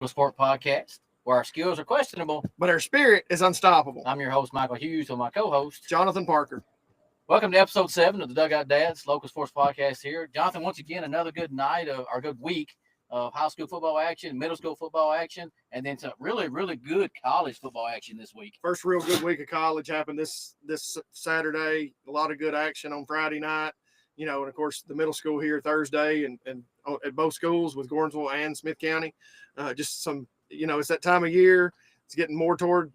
Sport Podcast, where our skills are questionable, but our spirit is unstoppable. I'm your host, Michael Hughes, with my co-host, Jonathan Parker. Welcome to episode 7 of the Dugout Dads Local Sports Podcast here. Jonathan, once again, another good night or good week of high school football action, middle school football action, and then some really, really good college football action this week. First real good week of college happened this Saturday. A lot of good action on Friday night. And of course, the middle school here Thursday and at both schools with Gordonsville and Smith County. Just some, it's that time of year. It's getting more toward,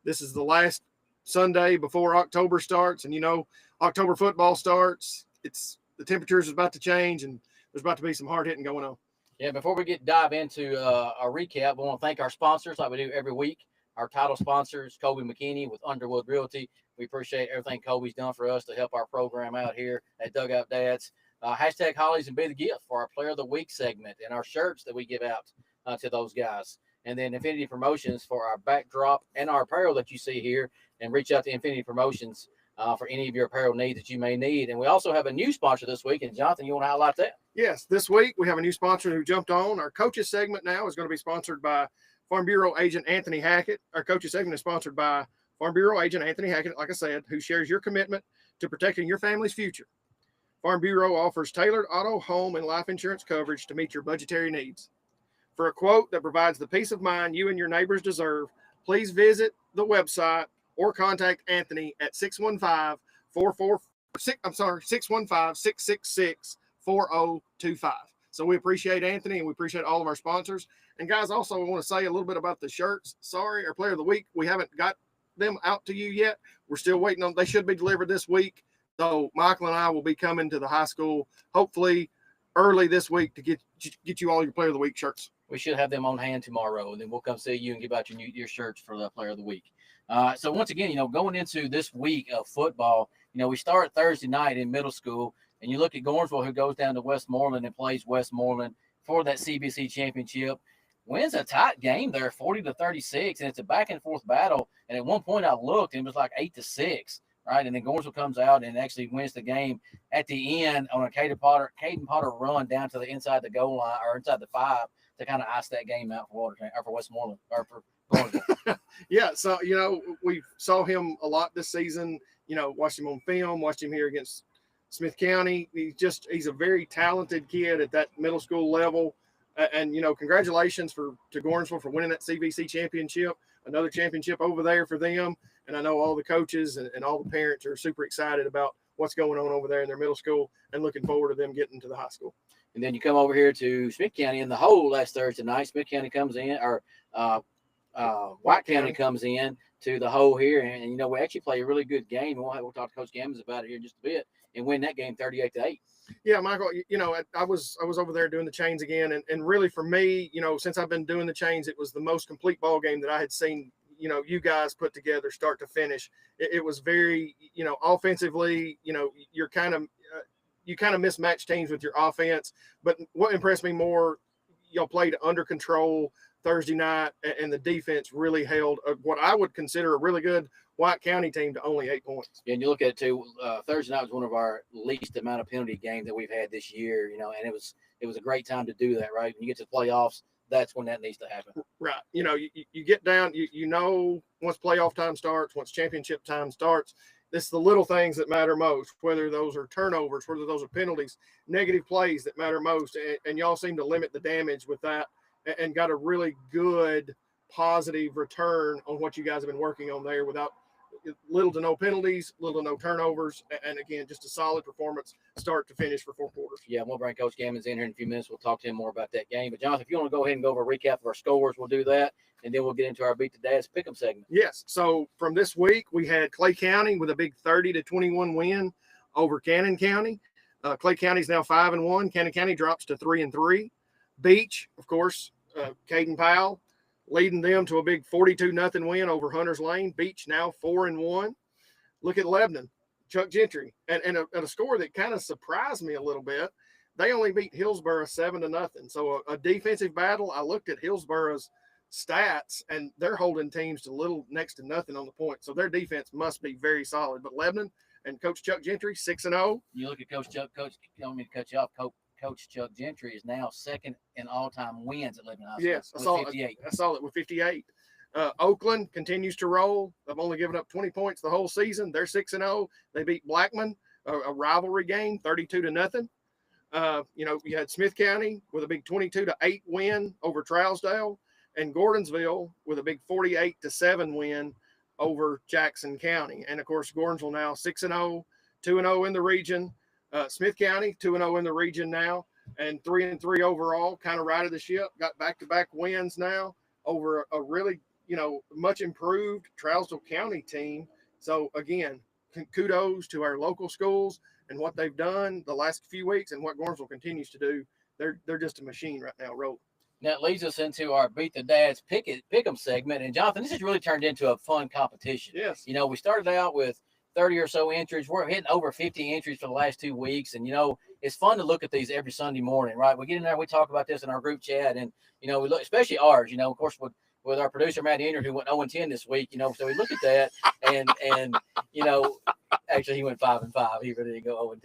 this is the last Sunday before October starts. And, October football starts. The temperatures is about to change and there's about to be some hard hitting going on. Yeah, before we dive into a recap, we want to thank our sponsors like we do every week. Our title sponsors, Kobe McKinney with Underwood Realty. We appreciate everything Kobe's done for us to help our program out here at Dugout Dads. Hashtag Hollies and Be the Gift for our Player of the Week segment and our shirts that we give out to those guys. And then Infinity Promotions for our backdrop and our apparel that you see here. And reach out to Infinity Promotions for any of your apparel needs that you may need. And we also have a new sponsor this week. And Jonathan, you want to highlight that? Yes, this week we have a new sponsor who jumped on. Our coaches segment now is going to be sponsored by Farm Bureau agent Anthony Hackett. Our coaches segment is sponsored by Farm Bureau agent Anthony Hackett, like I said, who shares your commitment to protecting your family's future. Farm Bureau offers tailored auto, home, and life insurance coverage to meet your budgetary needs. For a quote that provides the peace of mind you and your neighbors deserve, please visit the website or contact Anthony at 615-666-4025. So we appreciate Anthony and we appreciate all of our sponsors. And guys, also I want to say a little bit about the shirts. Sorry, our Player of the Week, we haven't got them out to you yet. We're still waiting on. They should be delivered this week. So Michael and I will be coming to the high school hopefully early this week to get you all your Player of the Week shirts. We should have them on hand tomorrow, and then we'll come see you and give out your shirts for the Player of the Week. So once again, going into this week of football, we start Thursday night in middle school, and you look at Gordonsville, who goes down to Westmoreland and plays Westmoreland for that CBC championship. Wins a tight game there, 40-36, and it's a back and forth battle. And at one point I looked, and it was like 8-6, right? And then Gordonsville comes out and actually wins the game at the end on a Caden Potter run down to the inside the goal line or inside the 5 to kind of ice that game out for Westmoreland or for Gordonsville. Yeah, so we saw him a lot this season. Watched him on film, watched him here against Smith County. He's a very talented kid at that middle school level. And congratulations to Gordonsville for winning that CVC championship, another championship over there for them. And I know all the coaches and all the parents are super excited about what's going on over there in their middle school and looking forward to them getting to the high school. And then you come over here to Smith County in the hole last Thursday night. Smith County comes in, or White County comes in to the hole here. And, we actually play a really good game. We'll talk to Coach Gammons about it here in just a bit and win that game 38-8. Yeah, Michael, I was over there doing the chains again. And really for me, since I've been doing the chains, it was the most complete ball game that I had seen, you guys put together start to finish. It was very, offensively, you kind of mismatch teams with your offense. But what impressed me more, y'all played under control Thursday night, and the defense really held what I would consider a really good White County team to only 8 points. Yeah, and you look at it too. Thursday night was one of our least amount of penalty games that we've had this year. And it was a great time to do that. Right, when you get to the playoffs, that's when that needs to happen. Right. You get down. Once playoff time starts, once championship time starts, it's the little things that matter most. Whether those are turnovers, whether those are penalties, negative plays that matter most, and y'all seem to limit the damage with that. And got a really good positive return on what you guys have been working on there without little to no penalties, little to no turnovers. And again, just a solid performance start to finish for 4 quarters. Yeah, we'll bring Coach Gammons in here in a few minutes. We'll talk to him more about that game. But Jonathan, if you want to go ahead and go over a recap of our scores, we'll do that. And then we'll get into our Beat the Dads Pick'em segment. Yes. So from this week, we had Clay County with a big 30-21 win over Cannon County. Clay County is now 5-1. Cannon County drops to 3-3. Beach, of course, Caden Powell leading them to a big 42-0 win over Hunters Lane. Beach now 4-1. Look at Lebanon, Chuck Gentry, and a score that kind of surprised me a little bit. They only beat Hillsborough 7-0. So a defensive battle. I looked at Hillsborough's stats, and they're holding teams to next to nothing on the point. So their defense must be very solid. But Lebanon and Coach Chuck Gentry 6-0. You look at Coach Chuck. Coach, you don't mean to cut you off. Coach Coach Chuck Gentry is now second in all-time wins at Lebanon High School. Yes, with 58. I saw it with 58. Oakland continues to roll. They've only given up 20 points the whole season. They're 6-0. They beat Blackman, a rivalry game, 32-0. You had Smith County with a big 22-8 win over Trousdale, and Gordonsville with a big 48-7 win over Jackson County. And of course, Gordonsville now 6-0, 2-0 in the region. Smith County 2-0 in the region now, and 3-3 overall. Kind of righted the ship. Got back-to-back wins now over a really much improved Trousdale County team. So again, kudos to our local schools and what they've done the last few weeks, and what Gordonsville continues to do. They're just a machine right now, rolling. Now it leads us into our Beat the Dads Pick'em segment. And Jonathan, this has really turned into a fun competition. Yes. We started out with 30 or so entries. We're hitting over 50 entries for the last 2 weeks. And, it's fun to look at these every Sunday morning, right? We get in there, we talk about this in our group chat, and, we look, especially ours, of course, with our producer, Matt Ender, who went 0-10 this week, so we look at that and actually he went 5-5. He really didn't go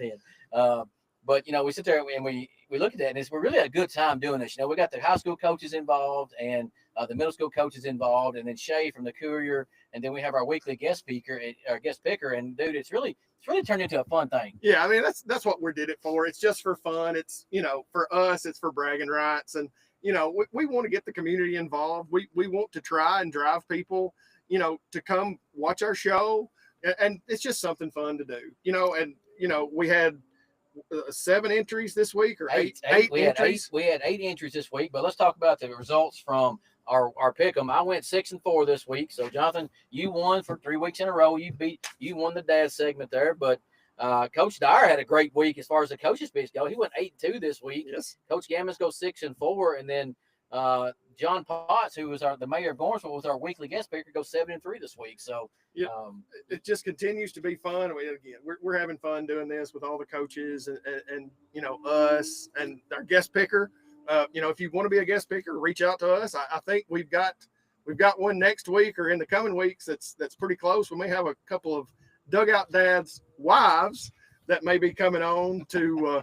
0-10. But, we sit there and we look at that, and we're really a good time doing this. We got the high school coaches involved and the middle school coaches involved, and then Shay from the Courier, and then we have our weekly guest picker. And dude, it's really turned into a fun thing. Yeah, I mean that's what we did it for. It's just for fun. It's for us, it's for bragging rights, and we want to get the community involved. We want to try and drive people, to come watch our show, and it's just something fun to do. And we had 7 entries this week, or eight entries. We had 8 entries this week, but let's talk about the results from our pick 'em. I went 6-4 this week. So Jonathan, you won for 3 weeks in a row. You won the dad segment there, but Coach Dyer had a great week as far as the coaches pick go. He went 8-2 this week. Yes. Coach Gammons goes 6-4, and then John Potts, who was the mayor of Gordonsville, was our weekly guest picker, goes 7-3 this week. So yeah, it just continues to be fun. Again, we're having fun doing this with all the coaches and us and our guest picker. If you want to be a guest picker, reach out to us. I think we've got one next week or in the coming weeks that's pretty close. We may have a couple of Dugout dads' wives that may be coming on to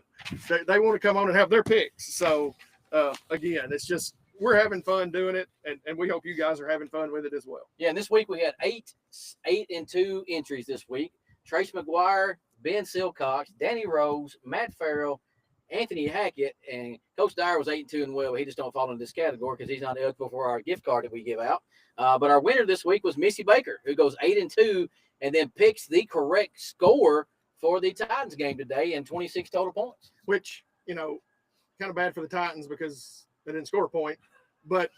they want to come on and have their picks. So again, it's just we're having fun doing it, and we hope you guys are having fun with it as well. Yeah, and this week we had 8-2 entries this week. Trace McGuire, Ben Silcox, Danny Rose, Matt Farrell, Anthony Hackett, and Coach Dyer was 8-2 and well. He just don't fall into this category because he's not eligible for our gift card that we give out. But our winner this week was Missy Baker, who goes 8-2 and then picks the correct score for the Titans game today and 26 total points. Which, kind of bad for the Titans because they didn't score a point. But,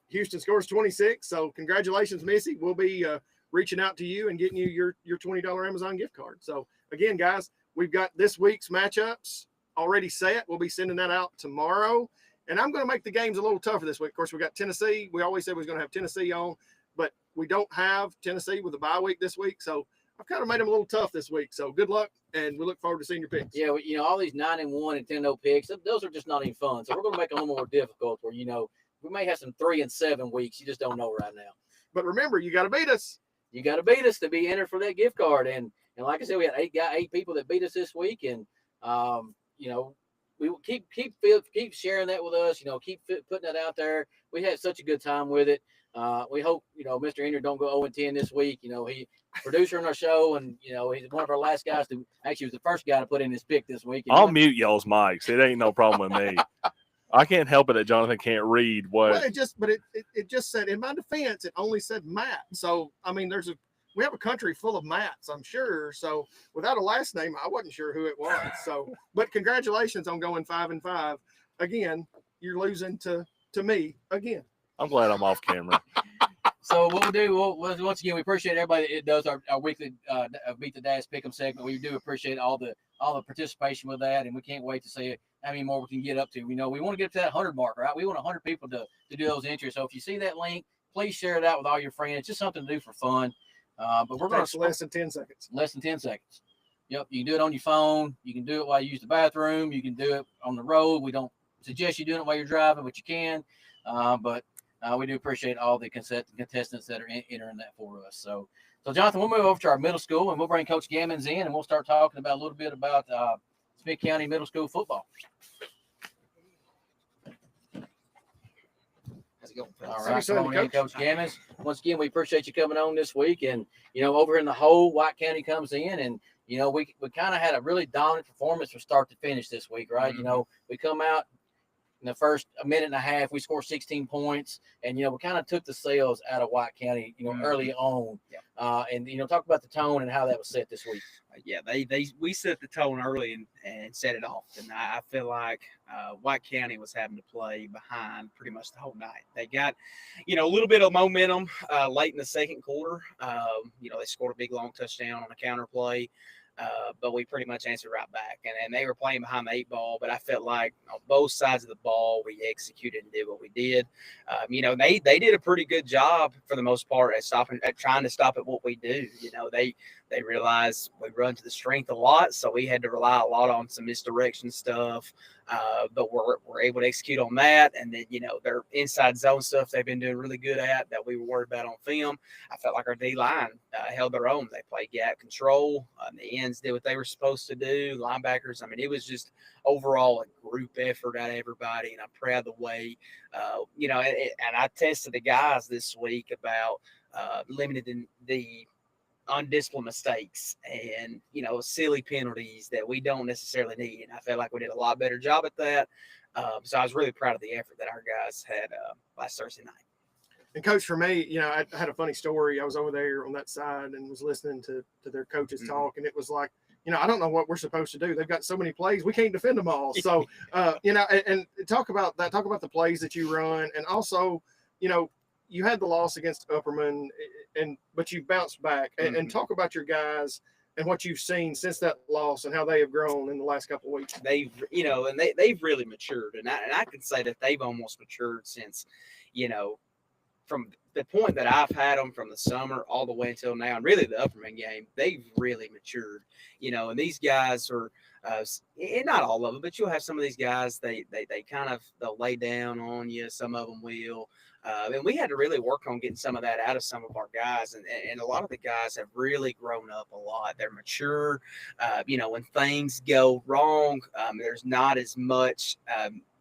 Houston scores 26. So congratulations, Missy. We'll be reaching out to you and getting you your $20 Amazon gift card. So, again, guys, we've got this week's matchups already set. We'll be sending that out tomorrow. And I'm going to make the games a little tougher this week. Of course, we got Tennessee. We always said we was going to have Tennessee on, but we don't have Tennessee with a bye week this week. So I've kind of made them a little tough this week. So good luck, and we look forward to seeing your picks. Yeah, all these 9-1 and 10-0 picks, those are just not even fun. So we're going to make them a little more difficult where, we may have some 3-7 weeks. You just don't know right now. But remember, you got to beat us. You got to beat us to be entered for that gift card. And like I said, we had 8 people that beat us this week. And, we will keep sharing that with us, keep putting that out there. We had such a good time with it. We hope, Mr. Ender don't go 0-10 this week. He producer on our show, and, he's one of our last guys to actually was the first guy to put in his pick this week. I'll mute y'all's mics. It ain't no problem with me. I can't help it that Jonathan can't read what. Well, it just said, in my defense, it only said Matt. So, I mean, we have a country full of Matts, I'm sure. So without a last name, I wasn't sure who it was. So, but congratulations on going 5-5. Again, you're losing to me again. I'm glad I'm off camera. So what we'll do, once again, we appreciate everybody that does our weekly Beat the Dads Pick'em segment. We do appreciate all the participation with that, and we can't wait to see how many more we can get up to. We want to get up to that 100 mark, right? We want 100 people to do those entries. So if you see that link, please share it out with all your friends. It's just something to do for fun. But we're going to less than 10 seconds. Less than 10 seconds. Yep, you can do it on your phone. You can do it while you use the bathroom. You can do it on the road. We don't suggest you doing it while you're driving, but you can. But we do appreciate all the contestants that are entering that for us. So Jonathan, we'll move over to our middle school, and we'll bring Coach Gammons in, and we'll start talking about a little bit about Smith County Middle School football. How's it going, All fellas? right, come on in, Coach. Coach Gammons. Once again, we appreciate you coming on this week. And, over in the hole, White County comes in, and, we kind of had a really dominant performance from start to finish this week, right? Mm-hmm. We come out in the first minute and a half, we scored 16 points, and, we kind of took the sails out of White County, early on. Yeah. And, talk about the tone and how that was set this week. Yeah, we set the tone early and set it off. And I feel like White County was having to play behind pretty much the whole night. They got, a little bit of momentum late in the second quarter. They scored a big long touchdown on a counter play. But we pretty much answered right back. And they were playing behind the 8 ball, but I felt like on both sides of the ball, we executed and did what we did. They did a pretty good job for the most part at trying to stop at what we do. They realized we run to the strength a lot, so we had to rely a lot on some misdirection stuff. But we're able to execute on that. And then, their inside zone stuff they've been doing really good at that we were worried about on film. I felt like our D-line held their own. They played gap control. The ends did what they were supposed to do. Linebackers, it was just overall a group effort out of everybody. And I'm proud of the way, and I tested the guys this week about limiting the undisciplined mistakes and, silly penalties that we don't necessarily need. And I felt like we did a lot better job at that. So I was really proud of the effort that our guys had last Thursday night. And Coach, for me, I had a funny story. I was over there on that side and was listening to their coaches talk, and it was like, I don't know what we're supposed to do. They've got so many plays, we can't defend them all. So, and talk about that. Talk about the plays that you run, and also, you had the loss against Upperman, but you bounced back. And talk about your guys and what you've seen since that loss and how they have grown in the last couple of weeks. They've really matured, and I can say that they've almost matured since, from the point that I've had them from the summer all the way until now, and really the Upperman game, they've really matured, and these guys are, and not all of them, but you'll have some of these guys, they kind of, they'll lay down on you. Some of them will. And we had to really work on getting some of that out of some of our guys. And a lot of the guys have really grown up a lot. They're mature. When things go wrong, there's not as much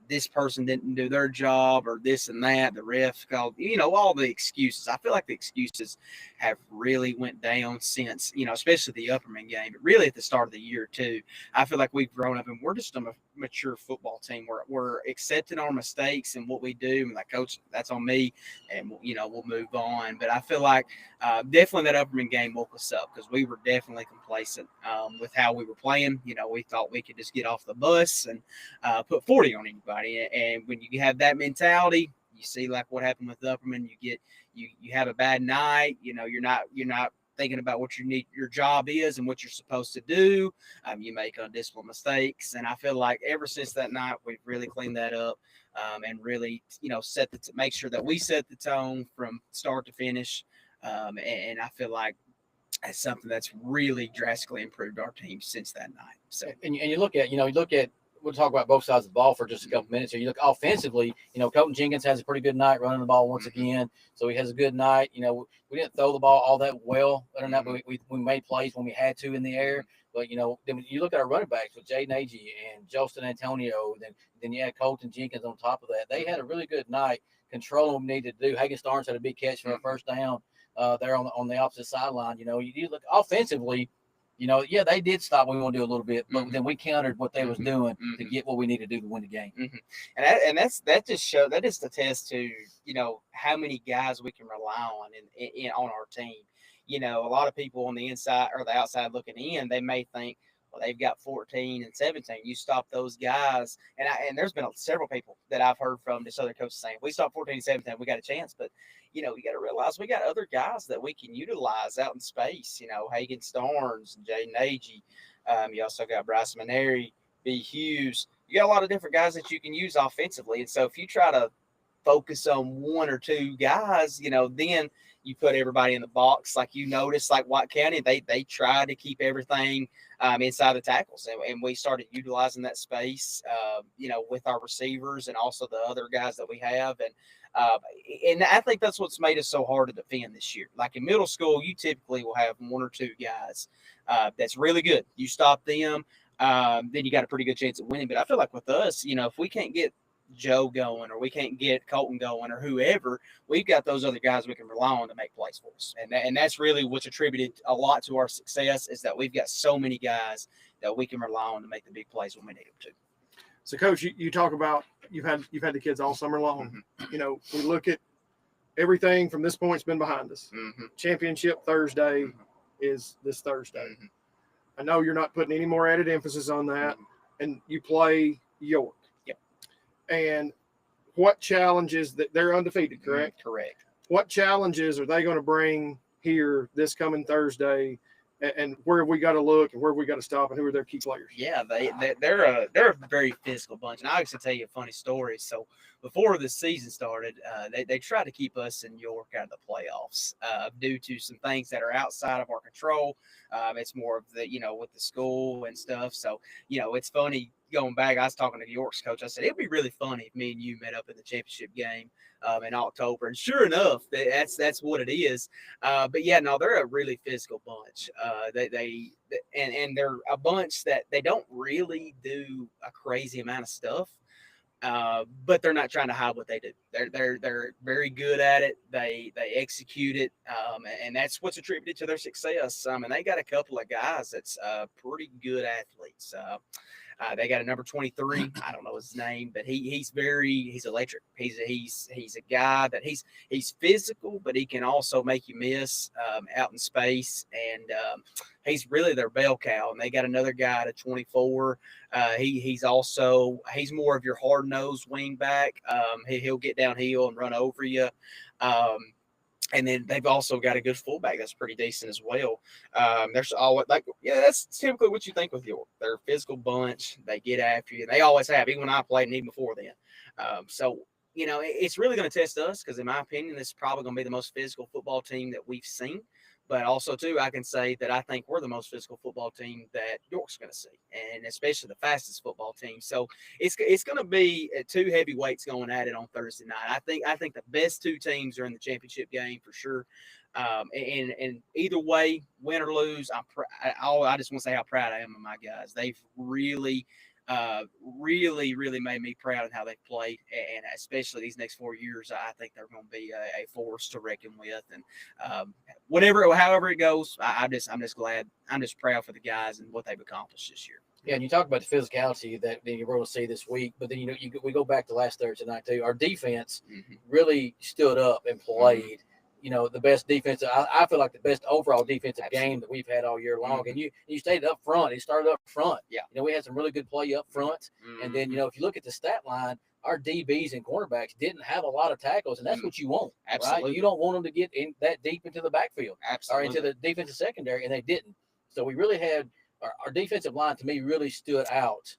this person didn't do their job or this and that. The ref called, all the excuses. I feel like the excuses have really went down since, especially the Upperman game, but really at the start of the year too. I feel like we've grown up and we're just a mature football team. We're accepting our mistakes and what we do. And like, Coach, that's on me, and we'll move on. But I feel like definitely that Upperman game woke us up because we were definitely complacent with how we were playing. We thought we could just get off the bus and put 40 on anybody. And when you have that mentality, you see like what happened with Upperman. You have a bad night. You're not thinking about what your job is and what you're supposed to do. You make undisciplined mistakes, and I feel like ever since that night we've really cleaned that up and really make sure that we set the tone from start to finish. And I feel like that's something that's really drastically improved our team since that night. So and you look at we'll talk about both sides of the ball for just a couple minutes here. You look offensively, Colton Jenkins has a pretty good night running the ball once again. So he has a good night. We didn't throw the ball all that well. Other than that, but we made plays when we had to in the air. But, then you look at our running backs with Jaden Agee and Jostin Antonio, then you had Colton Jenkins on top of that. They had a really good night controlling what we needed to do. Hagen Starnes had a big catch for a first down there on the opposite sideline. You look offensively, they did stop what we want to do a little bit, but then we countered what they was doing to get what we need to do to win the game. And that just attests to, how many guys we can rely on on our team. A lot of people on the inside or the outside looking in, they may think, well, they've got 14 and 17. You stop those guys. And there's been several people that I've heard from this other coach saying, we stop 14 and 17, we got a chance. But, you got to realize we got other guys that we can utilize out in space. Hagen Starnes, Jaden Agee. You also got Bryce Maneri, B. Hughes. You got a lot of different guys that you can use offensively. And so if you try to focus on one or two guys, then you put everybody in the box. Like notice, like White County, they try to keep everything inside the tackles. And we started utilizing that space, with our receivers and also the other guys that we have. And I think that's what's made us so hard to defend this year. Like in middle school, you typically will have one or two guys that's really good. You stop them. then you got a pretty good chance at winning. But I feel like with us, if we can't get Joe going or we can't get Colton going or whoever, we've got those other guys we can rely on to make plays for us. And that's really what's attributed a lot to our success, is that we've got so many guys that we can rely on to make the big plays when we need them to. So, Coach, you talk about you've had the kids all summer long. Mm-hmm. We look at everything from this point's been behind us. Mm-hmm. Championship Thursday Mm-hmm. is this Thursday. Mm-hmm. I know you're not putting any more added emphasis on that, Mm-hmm. and you play York. Yep. And what challenges that they're undefeated, correct? Mm-hmm. Correct. What challenges are they going to bring here this coming Thursday? And where have we got to look, and where have we got to stop, and who are their key players? Yeah, they're a very physical bunch. And I actually tell you a funny story. So before the season started, they tried to keep us in York out of the playoffs due to some things that are outside of our control. It's more of the, with the school and stuff. So, it's funny going back. I was talking to York's coach. I said, it'd be really funny if me and you met up in the championship game in October. And sure enough, that's what it is. But yeah, no, they're a really physical bunch. And they're a bunch that they don't really do a crazy amount of stuff. But they're not trying to hide what they do. They're very good at it. They execute it, and that's what's attributed to their success. And they got a couple of guys that's pretty good athletes. They got a number 23. I don't know his name, but he's electric. He's a guy that he's physical, but he can also make you miss out in space. And he's really their bell cow. And they got another guy at 24. He's more of your hard nosed wing back. He'll get downhill and run over you. And then they've also got a good fullback that's pretty decent as well. There's always that's typically what you think with York. They're a physical bunch. They get after you. They always have, even when I played and even before then. So it's really going to test us because, in my opinion, this is probably going to be the most physical football team that we've seen. But also, too, I can say that I think we're the most physical football team that York's going to see, and especially the fastest football team. So it's going to be two heavyweights going at it on Thursday night. I think the best two teams are in the championship game for sure. And either way, win or lose, I just want to say how proud I am of my guys. They've really made me proud of how they've played, and especially these next 4 years, I think they're going to be a force to reckon with. And however it goes, I'm just glad. I'm just proud for the guys and what they've accomplished this year. Yeah, and you talk about the physicality that you're going to see this week, but then we go back to last Thursday night too. Our defense really stood up and played. The best defense. I feel like the best overall defensive game that we've had all year long. And you stayed up front. It started up front. Yeah. We had some really good play up front. And then, if you look at the stat line, our DBs and cornerbacks didn't have a lot of tackles, and that's what you want. Absolutely. Right? You don't want them to get in that deep into the backfield. Absolutely. Or into the defensive secondary, and they didn't. So we really had our defensive line, to me, really stood out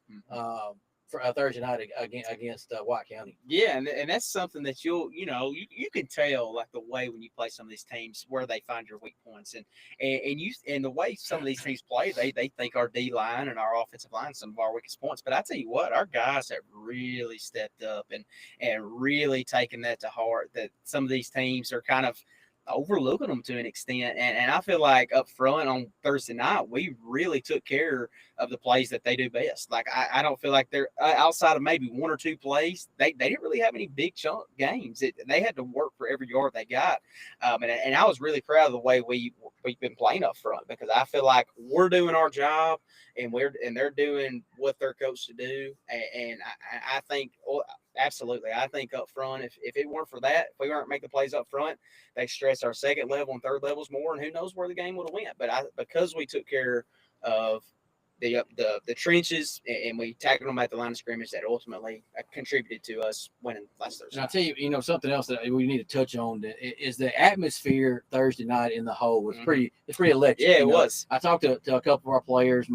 for a Thursday night against White County. Yeah, and that's something that you can tell, like the way when you play some of these teams where they find your weak points, and the way some of these teams play, they think our D line and our offensive line some of our weakest points. But I tell you what, our guys have really stepped up and really taken that to heart. That some of these teams are kind of overlooking them to an extent, and I feel like up front on Thursday night we really took care of the plays that they do best. Like I don't feel like they're outside of maybe one or two plays, they didn't really have any big chunk games. They had to work for every yard they got, and I was really proud of the way we've been playing up front, because I feel like we're doing our job and they're doing what they're coached to do, and I think. Absolutely. I think up front, if it weren't for that, if we weren't making plays up front, they stress our second level and third levels more, and who knows where the game would have went. But because we took care of the trenches and we tackled them at the line of scrimmage, that ultimately contributed to us winning last Thursday. And I'll tell you, something else that we need to touch on is the atmosphere Thursday night in the whole was pretty electric. Yeah, it was. I talked to a couple of our players,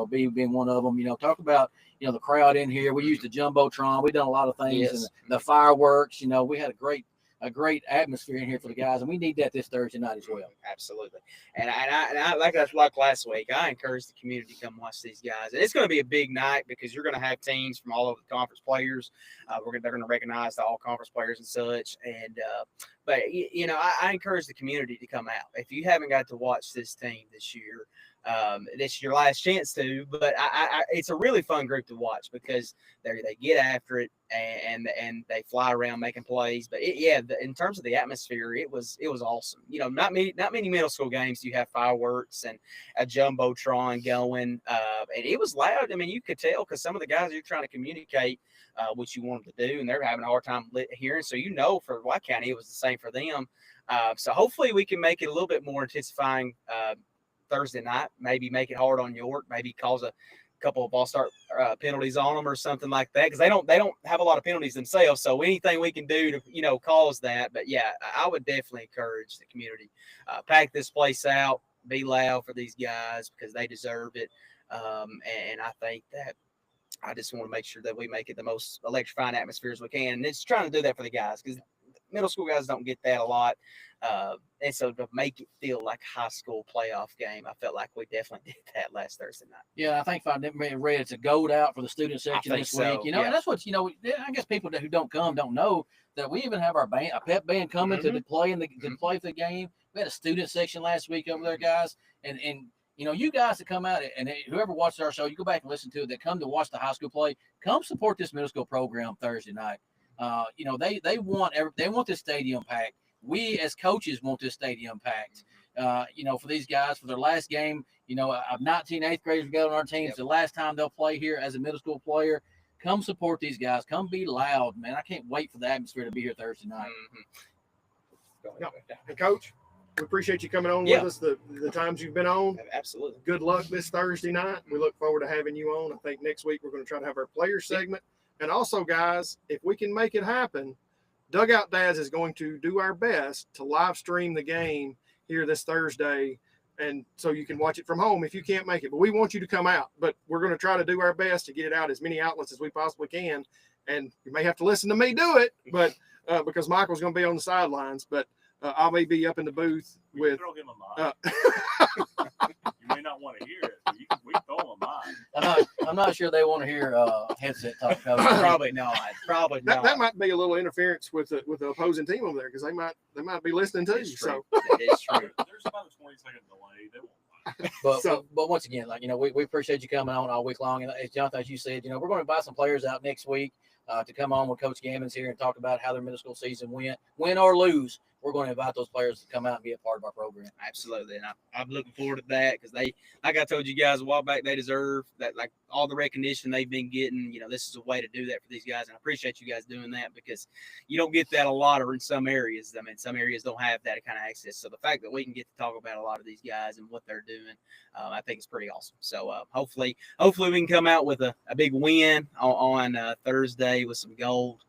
B being one of them, talk about, the crowd in here. We used the Jumbotron. We've done a lot of things, and the fireworks, we had a great atmosphere in here for the guys, and we need that this Thursday night as well. Absolutely. And I like last week, I encourage the community to come watch these guys. And it's going to be a big night because you're going to have teams from all over the conference players. They're going to recognize the all conference players and such. And but I encourage the community to come out. If you haven't got to watch this team this year, this is your last chance to. But it's a really fun group to watch because they get after it and they fly around making plays. But in terms of the atmosphere, it was awesome. Not many middle school games do you have fireworks and a jumbotron going, and it was loud. I mean, you could tell because some of the guys are trying to communicate what you want them to do, and they're having a hard time hearing. So for White County, it was the same for them. So hopefully we can make it a little bit more intensifying Thursday night. Maybe make it hard on York. Maybe cause a couple of all-star penalties on them or something like that, because they don't have a lot of penalties themselves. So anything we can do to cause that. But yeah, I would definitely encourage the community pack this place out, be loud for these guys because they deserve it. And I think that I just want to make sure that we make it the most electrifying atmosphere as we can. And it's trying to do that for the guys because middle school guys don't get that a lot. And so to make it feel like a high school playoff game, I felt like we definitely did that last Thursday night. Yeah, I think if I read it's a gold out for the student section this week. And that's what, I guess people who don't come don't know that we even have our band, a pep band coming to play to play the game. We had a student section last week over there, guys. And you guys that come out and whoever watches our show, you go back and listen to it, that come to watch the high school play, come support this middle school program Thursday night. They want this stadium packed. We as coaches want this stadium packed. For these guys for their last game. Of 19 eighth graders we got on our team. It's the last time they'll play here as a middle school player. Come support these guys. Come be loud, man. I can't wait for the atmosphere to be here Thursday night. And Coach, we appreciate you coming on with us the times you've been on. Absolutely. Good luck this Thursday night. We look forward to having you on. I think next week we're going to try to have our player segment. And also, guys, if we can make it happen, Dugout Dads is going to do our best to live stream the game here this Thursday. And so you can watch it from home if you can't make it. But we want you to come out. But we're going to try to do our best to get it out as many outlets as we possibly can. And you may have to listen to me do it, but because Michael's going to be on the sidelines. But I may be up in the booth with. Throw him a mic. You may not want to hear it, but we can throw him a mic. I'm not sure they want to hear headset talk. Probably not. That might be a little interference with the opposing team over there because they might be listening to you. So that is true. There's about a 20-second delay. They won't mind. But once again, we appreciate you coming on all week long. And as Jonathan, as you said, we're going to buy some players out next week to come on when Coach Gammons here and talk about how their middle school season went, win or lose. We're going to invite those players to come out and be a part of our program. Absolutely. And I'm looking forward to that because they, like I told you guys a while back, they deserve that, like all the recognition they've been getting. This is a way to do that for these guys. And I appreciate you guys doing that because you don't get that a lot or in some areas. I mean, some areas don't have that kind of access. So the fact that we can get to talk about a lot of these guys and what they're doing, I think it's pretty awesome. So hopefully we can come out with a big win on Thursday with some gold.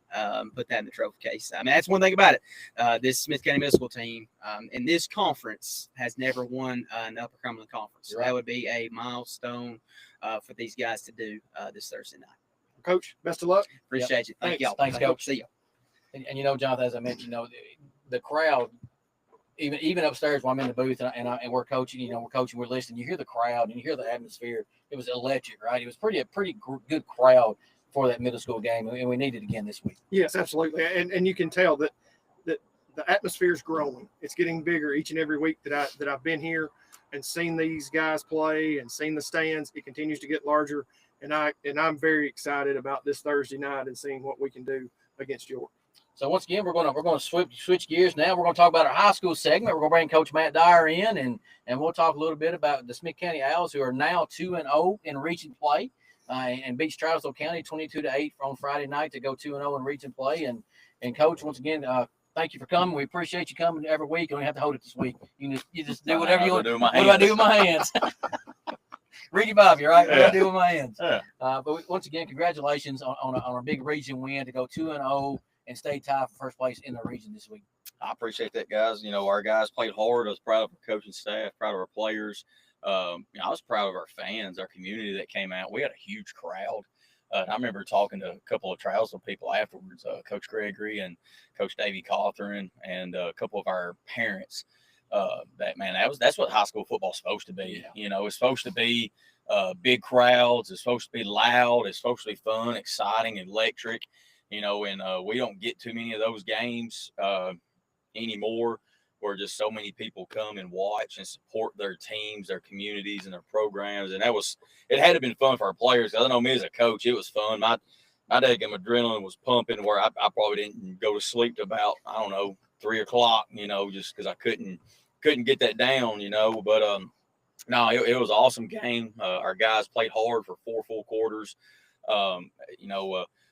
Put that in the trophy case. I mean, that's one thing about it. This Smith County Middle School team in this conference has never won an Upper Cumberland Conference. So that would be a milestone for these guys to do this Thursday night. Coach, best of luck. Appreciate you. Thank y'all. Thanks, Coach. See you. And Jonathan, as I mentioned, the crowd, even upstairs when I'm in the booth and we're coaching, we're listening. You hear the crowd and you hear the atmosphere. It was electric, right? It was a pretty good crowd for that middle school game, and we need it again this week. Yes, absolutely, and you can tell that the atmosphere is growing. It's getting bigger each and every week that I've been here and seen these guys play and seen the stands. It continues to get larger, and I'm very excited about this Thursday night and seeing what we can do against York. So once again, we're going to switch gears now. We're going to talk about our high school segment. We're going to bring Coach Matt Dyer in, and we'll talk a little bit about the Smith County Owls, who are now 2-0 in region play. And beat Stroudsville County 22-8 on Friday night to go 2-0 in region play. And Coach, once again, thank you for coming. We appreciate you coming every week. You don't have to hold it this week. You just do whatever you want. What do I do with my hands? Ricky Bobby, right? What do I do with my hands? Yeah. But once again, congratulations on a big region win to go 2-0 and stay tied for first place in the region this week. I appreciate that, guys. Our guys played hard. I was proud of our coaching staff, proud of our players. I was proud of our fans, our community that came out. We had a huge crowd. I remember talking to a couple of Trousdale people afterwards, Coach Gregory and Coach Davey Cawthorn, and a couple of our parents. That's what high school football is supposed to be. Yeah. It's supposed to be big crowds. It's supposed to be loud. It's supposed to be fun, exciting, electric. And we don't get too many of those games anymore. where just so many people come and watch and support their teams, their communities, and their programs. And it had to have been fun for our players. I know me as a coach, it was fun. My daggum adrenaline was pumping where I probably didn't go to sleep till about, I don't know, 3 o'clock, just because I couldn't get that down, But no, it was an awesome game. Our guys played hard for 4 full quarters.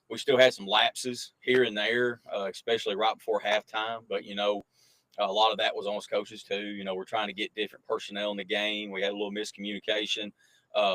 We still had some lapses here and there, especially right before halftime. But, a lot of that was on us coaches too. We're trying to get different personnel in the game. We had a little miscommunication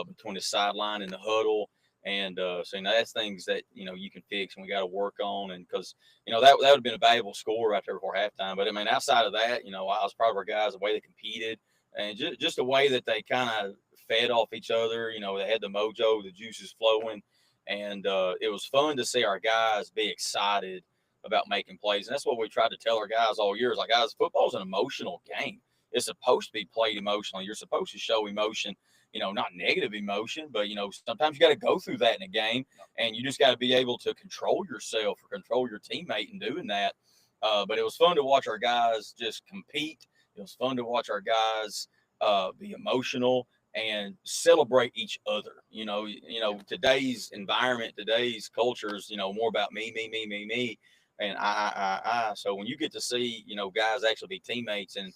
between the sideline and the huddle. And so that's things that, you can fix and we got to work on. And because, that would have been a valuable score right there before halftime. But, I mean, outside of that, I was proud of our guys, the way they competed and just the way that they kind of fed off each other. They had the mojo, the juices flowing. And it was fun to see our guys be excited about making plays. And that's what we tried to tell our guys all year is like, guys, football is an emotional game. It's supposed to be played emotionally. You're supposed to show emotion, not negative emotion, but, sometimes you got to go through that in a game and you just got to be able to control yourself or control your teammate in doing that. But it was fun to watch our guys just compete. It was fun to watch our guys be emotional and celebrate each other. Today's environment, today's culture is, more about me, and I. So when you get to see, guys actually be teammates and,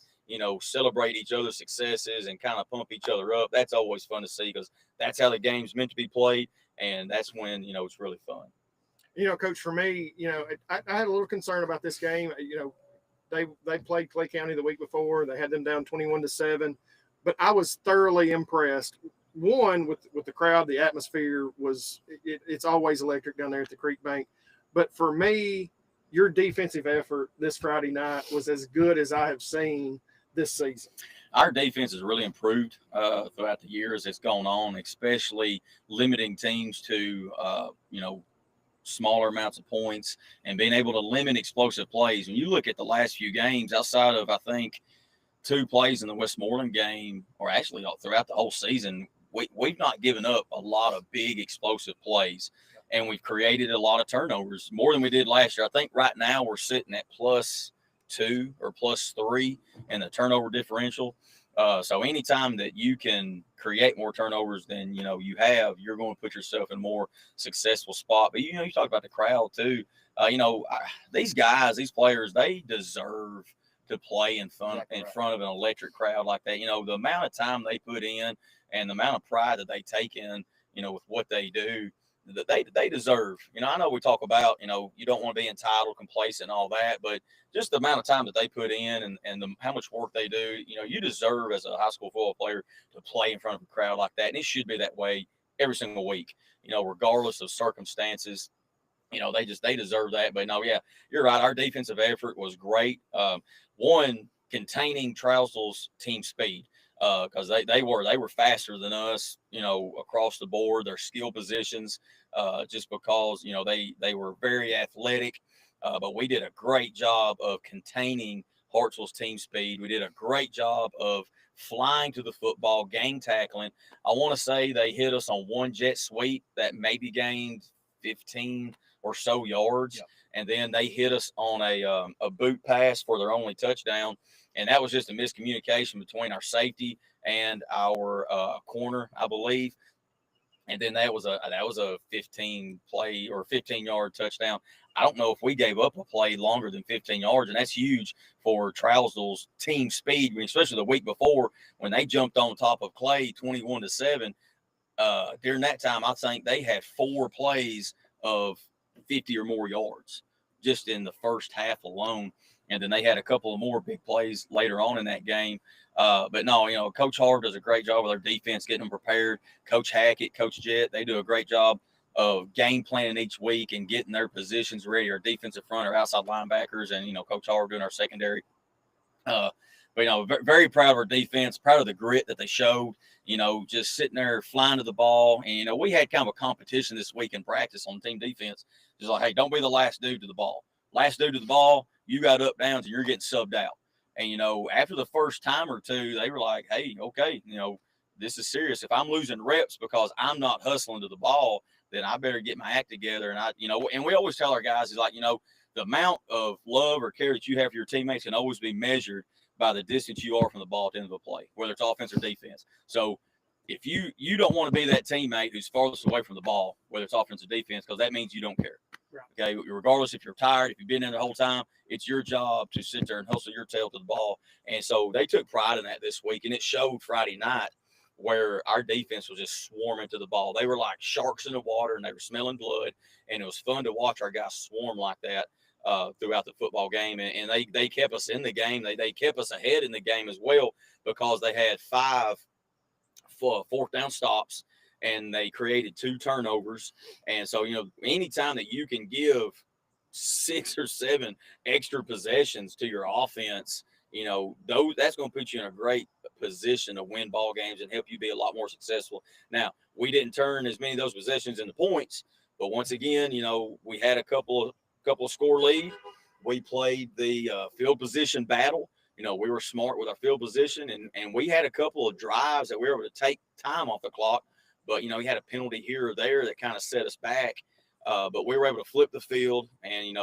celebrate each other's successes and kind of pump each other up, that's always fun to see because that's how the game's meant to be played. And that's when, it's really fun. Coach, for me, I had a little concern about this game. They played Clay County the week before. They had them down 21-7. But I was thoroughly impressed. One, with the crowd, the atmosphere it's always electric down there at the Creek Bank. But for me, your defensive effort this Friday night was as good as I have seen this season. Our defense has really improved throughout the years it's gone on, especially limiting teams to, smaller amounts of points and being able to limit explosive plays. When you look at the last few games, outside of, I think, 2 plays in the Westmoreland game, or actually throughout the whole season, we've not given up a lot of big explosive plays, and we've created a lot of turnovers, more than we did last year. I think right now we're sitting at +2 or +3 in the turnover differential. So anytime that you can create more turnovers than, you have, you're going to put yourself in a more successful spot. But, you talk about the crowd too. These guys, these players, they deserve to play in front of an electric crowd like that. The amount of time they put in and the amount of pride that they take in, with what they do, that they deserve. I know we talk about, you don't want to be entitled, complacent, and all that, but just the amount of time that they put in and how much work they do, you deserve as a high school football player to play in front of a crowd like that. And it should be that way every single week, regardless of circumstances. They deserve that. But no, yeah, you're right. Our defensive effort was great. One, containing Trousdale's team speed because they were faster than us, across the board. Their skill positions, just because they were very athletic. But we did a great job of containing Hartsville's team speed. We did a great job of flying to the football, gang tackling. I want to say they hit us on one jet sweep that maybe gained 15 or so yards. Yep. And then they hit us on a boot pass for their only touchdown. And that was just a miscommunication between our safety and our corner, I believe. And then that was a 15-play or 15-yard touchdown. I don't know if we gave up a play longer than 15 yards, and that's huge for Trousdale's team speed, especially the week before when they jumped on top of Clay 21-7. During that time, I think they had 4 plays of 50 or more yards just in the first half alone. And then they had a couple of more big plays later on in that game. But no, Coach Hart does a great job with their defense, getting them prepared. Coach Hackett, Coach Jett, they do a great job of game planning each week and getting their positions ready, our defensive front, our outside linebackers, and, Coach Hart doing our secondary. But, very proud of our defense, proud of the grit that they showed, just sitting there flying to the ball. And, we had kind of a competition this week in practice on team defense. Just like, hey, don't be the last dude to the ball. Last dude to the ball, you got up downs and you're getting subbed out. And, after the first time or two, they were like, hey, okay, this is serious. If I'm losing reps because I'm not hustling to the ball, then I better get my act together. And and we always tell our guys, is like, the amount of love or care that you have for your teammates can always be measured by the distance you are from the ball at the end of a play, whether it's offense or defense. So if you don't want to be that teammate who's farthest away from the ball, whether it's offense or defense, because that means you don't care. Okay, regardless if you're tired, if you've been in the whole time, it's your job to sit there and hustle your tail to the ball. And so they took pride in that this week, and it showed Friday night where our defense was just swarming to the ball. They were like sharks in the water, and they were smelling blood, and it was fun to watch our guys swarm like that throughout the football game. And they kept us in the game. They kept us ahead in the game as well because they had 5 fourth down stops, and they created 2 turnovers. And so, anytime that you can give 6 or 7 extra possessions to your offense, that's going to put you in a great position to win ball games and help you be a lot more successful. Now, we didn't turn as many of those possessions into points, but once again, we had a couple of score lead. We played the field position battle. We were smart with our field position, and we had a couple of drives that we were able to take time off the clock. But, we had a penalty here or there that kind of set us back. But we were able to flip the field, and,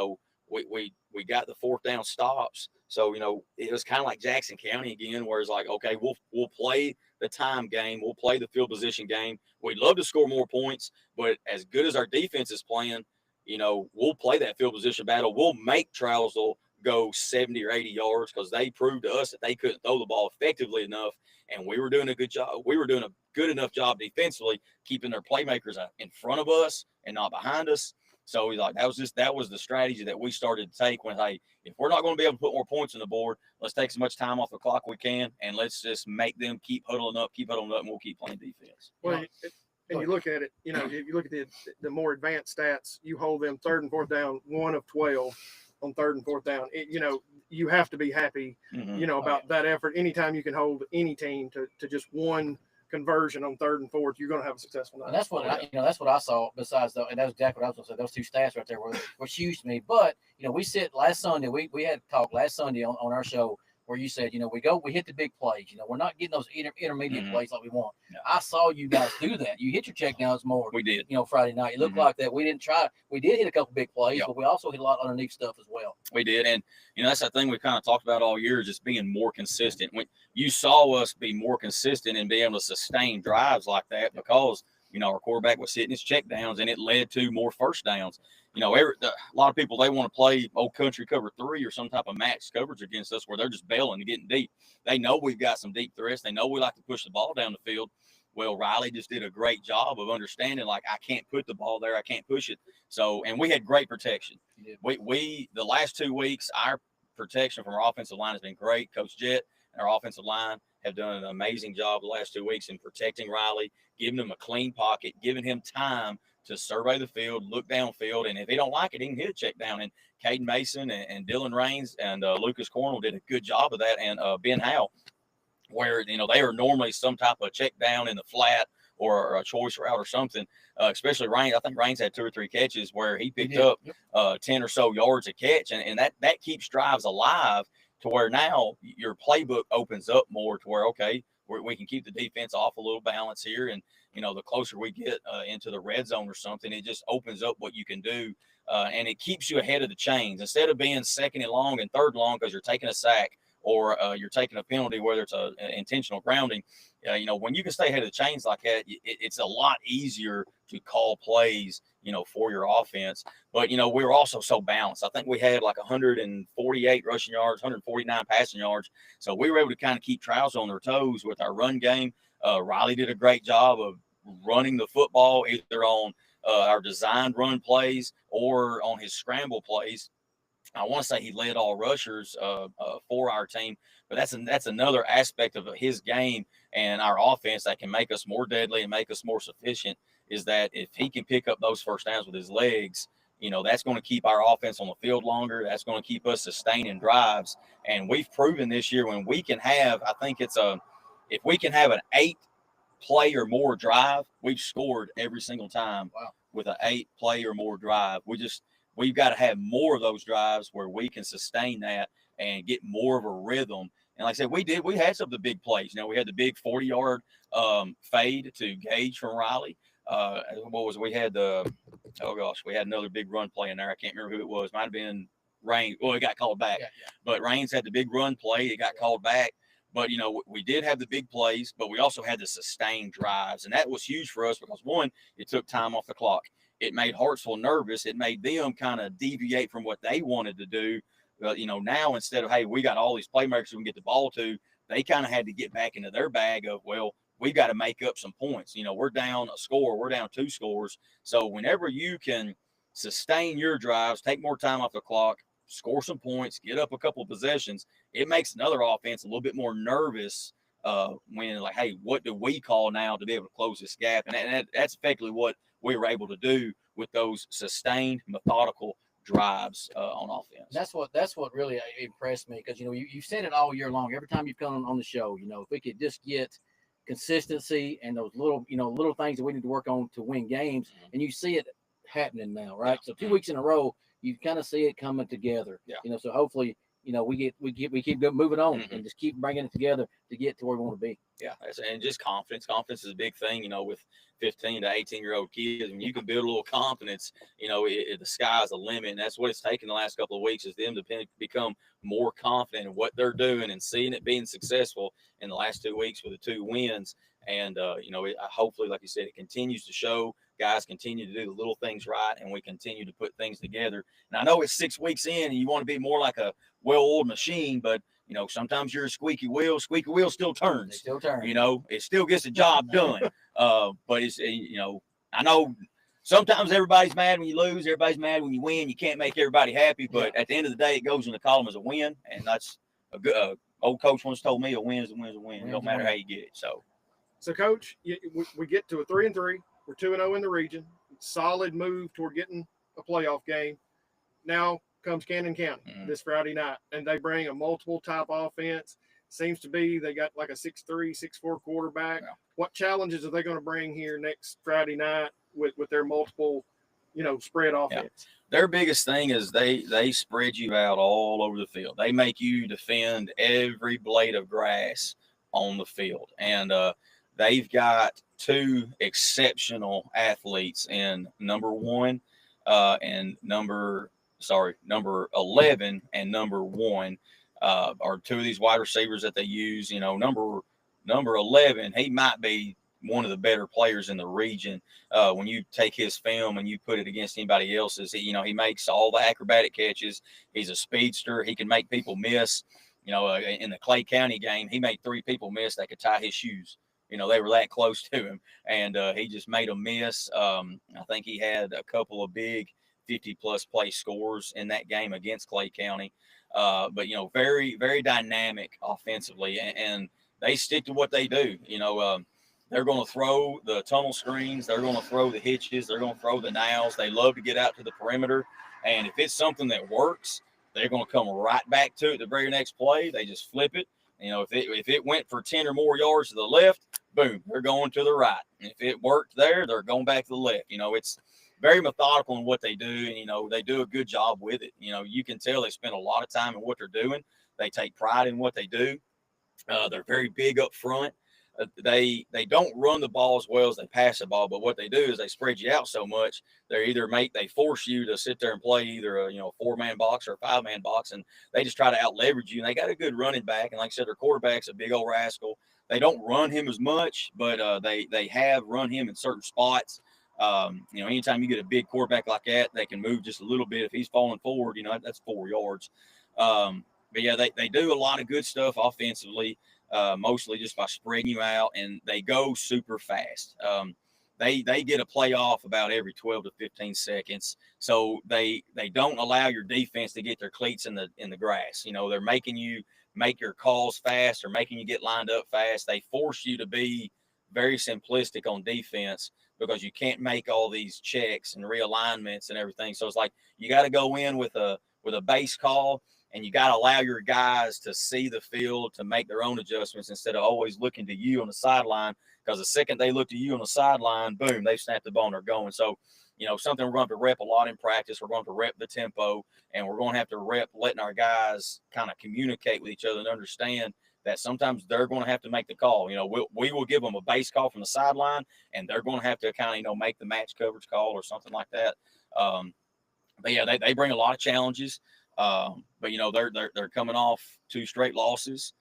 we got the 4th down stops. So, it was kind of like Jackson County again, where it's like, okay, we'll play the time game. We'll play the field position game. We'd love to score more points, but as good as our defense is playing, we'll play that field position battle. We'll make Trousdale go 70 or 80 yards because they proved to us that they couldn't throw the ball effectively enough, and we were doing a good job. We were doing a good enough job defensively, keeping their playmakers in front of us and not behind us. So that was the strategy that we started to take when, hey, if we're not going to be able to put more points on the board, let's take as much time off the clock we can, and let's just make them keep huddling up, and we'll keep playing defense. Well, and you look at it, if you look at the more advanced stats, you hold them 3rd and 4th down, 1 of 12 on 3rd and 4th down. You have to be happy, about that effort. Anytime you can hold any team to just 1 conversion on 3rd and 4th, you're going to have a successful night. And that's what that's what I saw. Besides, and that's exactly what I was going to say. Those 2 stats right there were huge to me. But we said last Sunday, we had talked last Sunday on our show where you said, we hit the big plays. We're not getting those intermediate plays like we want. Yeah. I saw you guys do that. You hit your check downs more. We did. Friday night. It looked like that. We didn't try. We did hit a couple big plays, but we also hit a lot of underneath stuff as well. We did. And, that's the thing we kind of talked about all year, just being more consistent. When you saw us be more consistent and be able to sustain drives like that because, our quarterback was hitting his check downs, and it led to more first downs. A lot of people, they want to play old country cover 3 or some type of max coverage against us where they're just bailing and getting deep. They know we've got some deep threats. They know we like to push the ball down the field. Well, Riley just did a great job of understanding, like, I can't put the ball there. I can't push it. So, and we had great protection. We the last 2 weeks, our protection from our offensive line has been great. Coach Jett and our offensive line have done an amazing job the last 2 weeks in protecting Riley, giving him a clean pocket, giving him time to survey the field, look downfield, and if he don't like it, he can hit a check down. And Caden Mason and Dylan Raines and Lucas Cornell did a good job of that, and Ben Howe, where they are normally some type of check down in the flat or a choice route or something. Especially Raines, I think Raines had 2 or 3 catches where he picked up 10 or so yards a catch, and that keeps drives alive to where now your playbook opens up more to where, okay, we can keep the defense off a little balance here. And, the closer we get into the red zone or something, it just opens up what you can do. And it keeps you ahead of the chains. Instead of being 2nd and long and 3rd and long because you're taking a sack or you're taking a penalty, whether it's an intentional grounding, when you can stay ahead of the chains like that, it's a lot easier to call plays, for your offense. But, we were also so balanced. I think we had like 148 rushing yards, 149 passing yards. So we were able to kind of keep Trousdale on their toes with our run game. Riley did a great job of running the football either on our designed run plays or on his scramble plays. I want to say he led all rushers for our team, but that's another aspect of his game and our offense that can make us more deadly and make us more sufficient, is that if he can pick up those first downs with his legs, that's going to keep our offense on the field longer. That's going to keep us sustaining drives. And we've proven this year when we can have, I think if we can have an 8-play or more drive, we've scored every single time with an 8-play or more drive. We've got to have more of those drives where we can sustain that and get more of a rhythm. And like I said, we had some of the big plays. We had the big 40-yard fade to Gage from Riley. We had another big run play in there. I can't remember who it was. Might have been Rain. Well, it got called back. Yeah. But Rains had the big run play. It got called back. But, we did have the big plays, but we also had the sustained drives. And that was huge for us because, one, it took time off the clock. It made Hartsville nervous. It made them kind of deviate from what they wanted to do. Now instead of, hey, we got all these playmakers we can get the ball to, they kind of had to get back into their bag of, well, we got to make up some points. We're down a score. We're down 2 scores. So whenever you can sustain your drives, take more time off the clock, score some points, get up a couple of possessions, it makes another offense a little bit more nervous when, like, hey, what do we call now to be able to close this gap? And that's effectively what we were able to do with those sustained, methodical drives on offense. That's what really impressed me because you've said it all year long. Every time you've come on the show, if we could just get consistency and those little things that we need to work on to win games, and you see it happening now, right? So 2 weeks in a row, you kind of see it coming together. Yeah. So hopefully, we keep moving on and just keep bringing it together to get to where we want to be. Yeah, and just confidence. Confidence is a big thing, with 15 to 18-year-old kids. When you can build a little confidence, the sky's the limit. And that's what it's taken the last couple of weeks is them to become more confident in what they're doing and seeing it being successful in the last 2 weeks with the 2 wins. And, hopefully, like you said, it continues to show. Guys continue to do the little things right, and we continue to put things together. And I know it's 6 weeks in, and you want to be more like a well-oiled machine, but sometimes you're a squeaky wheel. Squeaky wheel still turns. They still turn. It still gets the job done. But it's I know sometimes everybody's mad when you lose. Everybody's mad when you win. You can't make everybody happy, but at the end of the day, it goes in the column as a win, and that's a good. Old coach once told me a win is a win is a win. It don't matter how you get it. So, Coach, we get to a 3-3. We're 2-0 in the region. Solid move toward getting a playoff game. Now comes Cannon County this Friday night, and they bring a multiple type offense. Seems to be they got like a 6'3", 6'4" quarterback. Yeah. What challenges are they going to bring here next Friday night with their multiple, spread offense? Yeah. Their biggest thing is they spread you out all over the field. They make you defend every blade of grass on the field, and they've got 2 exceptional athletes in number 1 and number 11 and number 1 are 2 of these wide receivers that they use. Number 11, he might be one of the better players in the region. When you take his film and you put it against anybody else's, he makes all the acrobatic catches. He's a speedster. He can make people miss. In the Clay County game, he made 3 people miss. They could tie his shoes. They were that close to him, and he just made them miss. I think he had a couple of big 50-plus play scores in that game against Clay County. But, very, very dynamic offensively, and they stick to what they do. They're going to throw the tunnel screens. They're going to throw the hitches. They're going to throw the nows. They love to get out to the perimeter, and if it's something that works, they're going to come right back to it the very next play. They just flip it. If it went for 10 or more yards to the left, boom, they're going to the right. And if it worked there, they're going back to the left. It's very methodical in what they do, and, they do a good job with it. You can tell they spend a lot of time in what they're doing. They take pride in what they do. They're very big up front. They don't run the ball as well as they pass the ball, but what they do is they spread you out so much. They force you to sit there and play either a 4-man box or a 5-man box, and they just try to out leverage you. And they got a good running back, and like I said, their quarterback's a big old rascal. They don't run him as much, but they have run him in certain spots. Anytime you get a big quarterback like that, they can move just a little bit. If he's falling forward, that's 4 yards. But yeah, they do a lot of good stuff offensively. Mostly just by spreading you out, and they go super fast. They get a play off about every 12 to 15 seconds, so they don't allow your defense to get their cleats in the grass. They're making you make your calls fast or making you get lined up fast. They force you to be very simplistic on defense because you can't make all these checks and realignments and everything. So it's like you got to go in with a base call, and you got to allow your guys to see the field to make their own adjustments instead of always looking to you on the sideline, because the second they look to you on the sideline, boom, they've snapped the ball and they're going. So, something we're going to rep a lot in practice. We're going to rep the tempo, and we're going to have to rep letting our guys kind of communicate with each other and understand that sometimes they're going to have to make the call. We will give them a base call from the sideline, and they're going to have to kind of, make the match coverage call or something like that. But yeah, they bring a lot of challenges. But they're coming off 2 straight losses.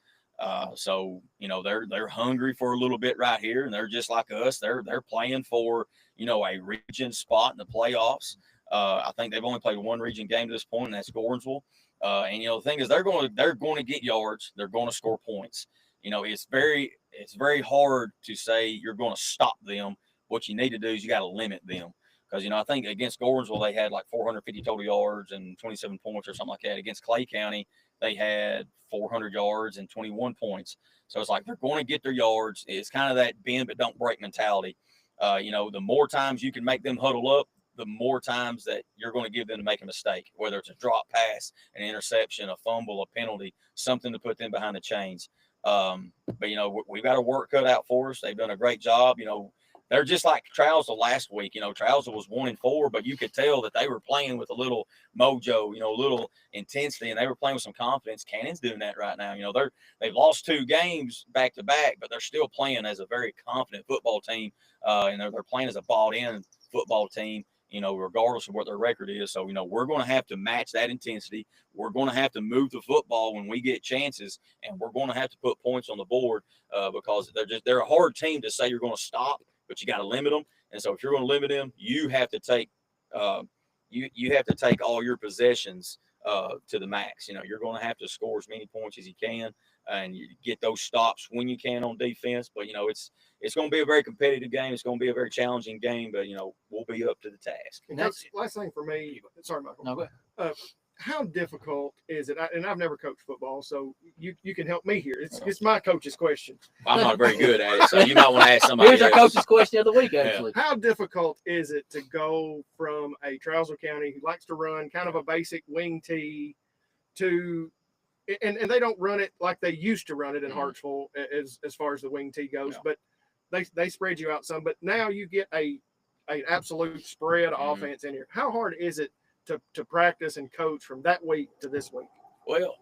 So they're hungry for a little bit right here, and they're just like us. They're playing for a region spot in the playoffs. I think they've only played 1 region game to this point, and that's Gordonsville. And the thing is, they're going to get yards. They're going to score points. It's very hard to say you're going to stop them. What you need to do is you got to limit them. Because, I think against Gordonsville, they had like 450 total yards and 27 points or something like that. Against Clay County, they had 400 yards and 21 points. So it's like they're going to get their yards. It's kind of that bend but don't break mentality. The more times you can make them huddle up, the more times that you're going to give them to make a mistake, whether it's a drop pass, an interception, a fumble, a penalty, something to put them behind the chains. But we've got a work cut out for us. They've done a great job. They're just like Trousdale last week. Trousdale was 1-4, but you could tell that they were playing with a little mojo, a little intensity, and they were playing with some confidence. Cannon's doing that right now. They've lost 2 games back to back, but they're still playing as a very confident football team, and they're playing as a bought-in football team. Regardless of what their record is. So, we're going to have to match that intensity. We're going to have to move the football when we get chances, and we're going to have to put points on the board because they're a hard team to say you're going to stop, but you got to limit them. And so if you're going to limit them, you have to take you have to take all your possessions to the max. You're going to have to score as many points as you can, and you get those stops when you can on defense. But it's going to be a very competitive game. It's going to be a very challenging game. But we'll be up to the task. And that's last thing for me. Sorry, Michael. No, go ahead. How difficult is it? And I've never coached football, so you can help me here. It's my coach's question. I'm not very good at it, so you might want to ask somebody Here's our else. coach's question of the week, actually. How difficult is it to go from a Trousdale County who likes to run kind of a basic wing tee to and they don't run it like they used to run it in Hartsville as far as the wing tee goes, but they spread you out some. But now you get an absolute spread offense in here. How hard is it to practice and coach from that week to this week? Well,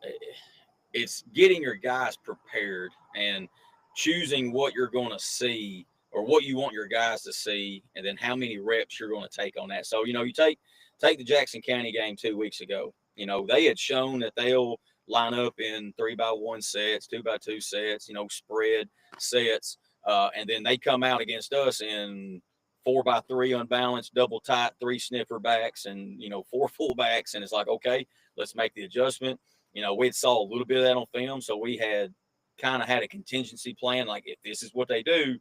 it's getting your guys prepared and choosing what you're going to see or what you want your guys to see, and then how many reps you're going to take on that. So, you take the Jackson County game 2 weeks ago. They had shown that they'll line up in 3x1 sets, 2x2 sets, spread sets. And then they come out against us in 4x3 unbalanced, double tight, 3 sniffer backs, and 4 fullbacks, and it's like, okay, let's make the adjustment. We saw a little bit of that on film, so we had kind of had a contingency plan. Like, if this is what they do,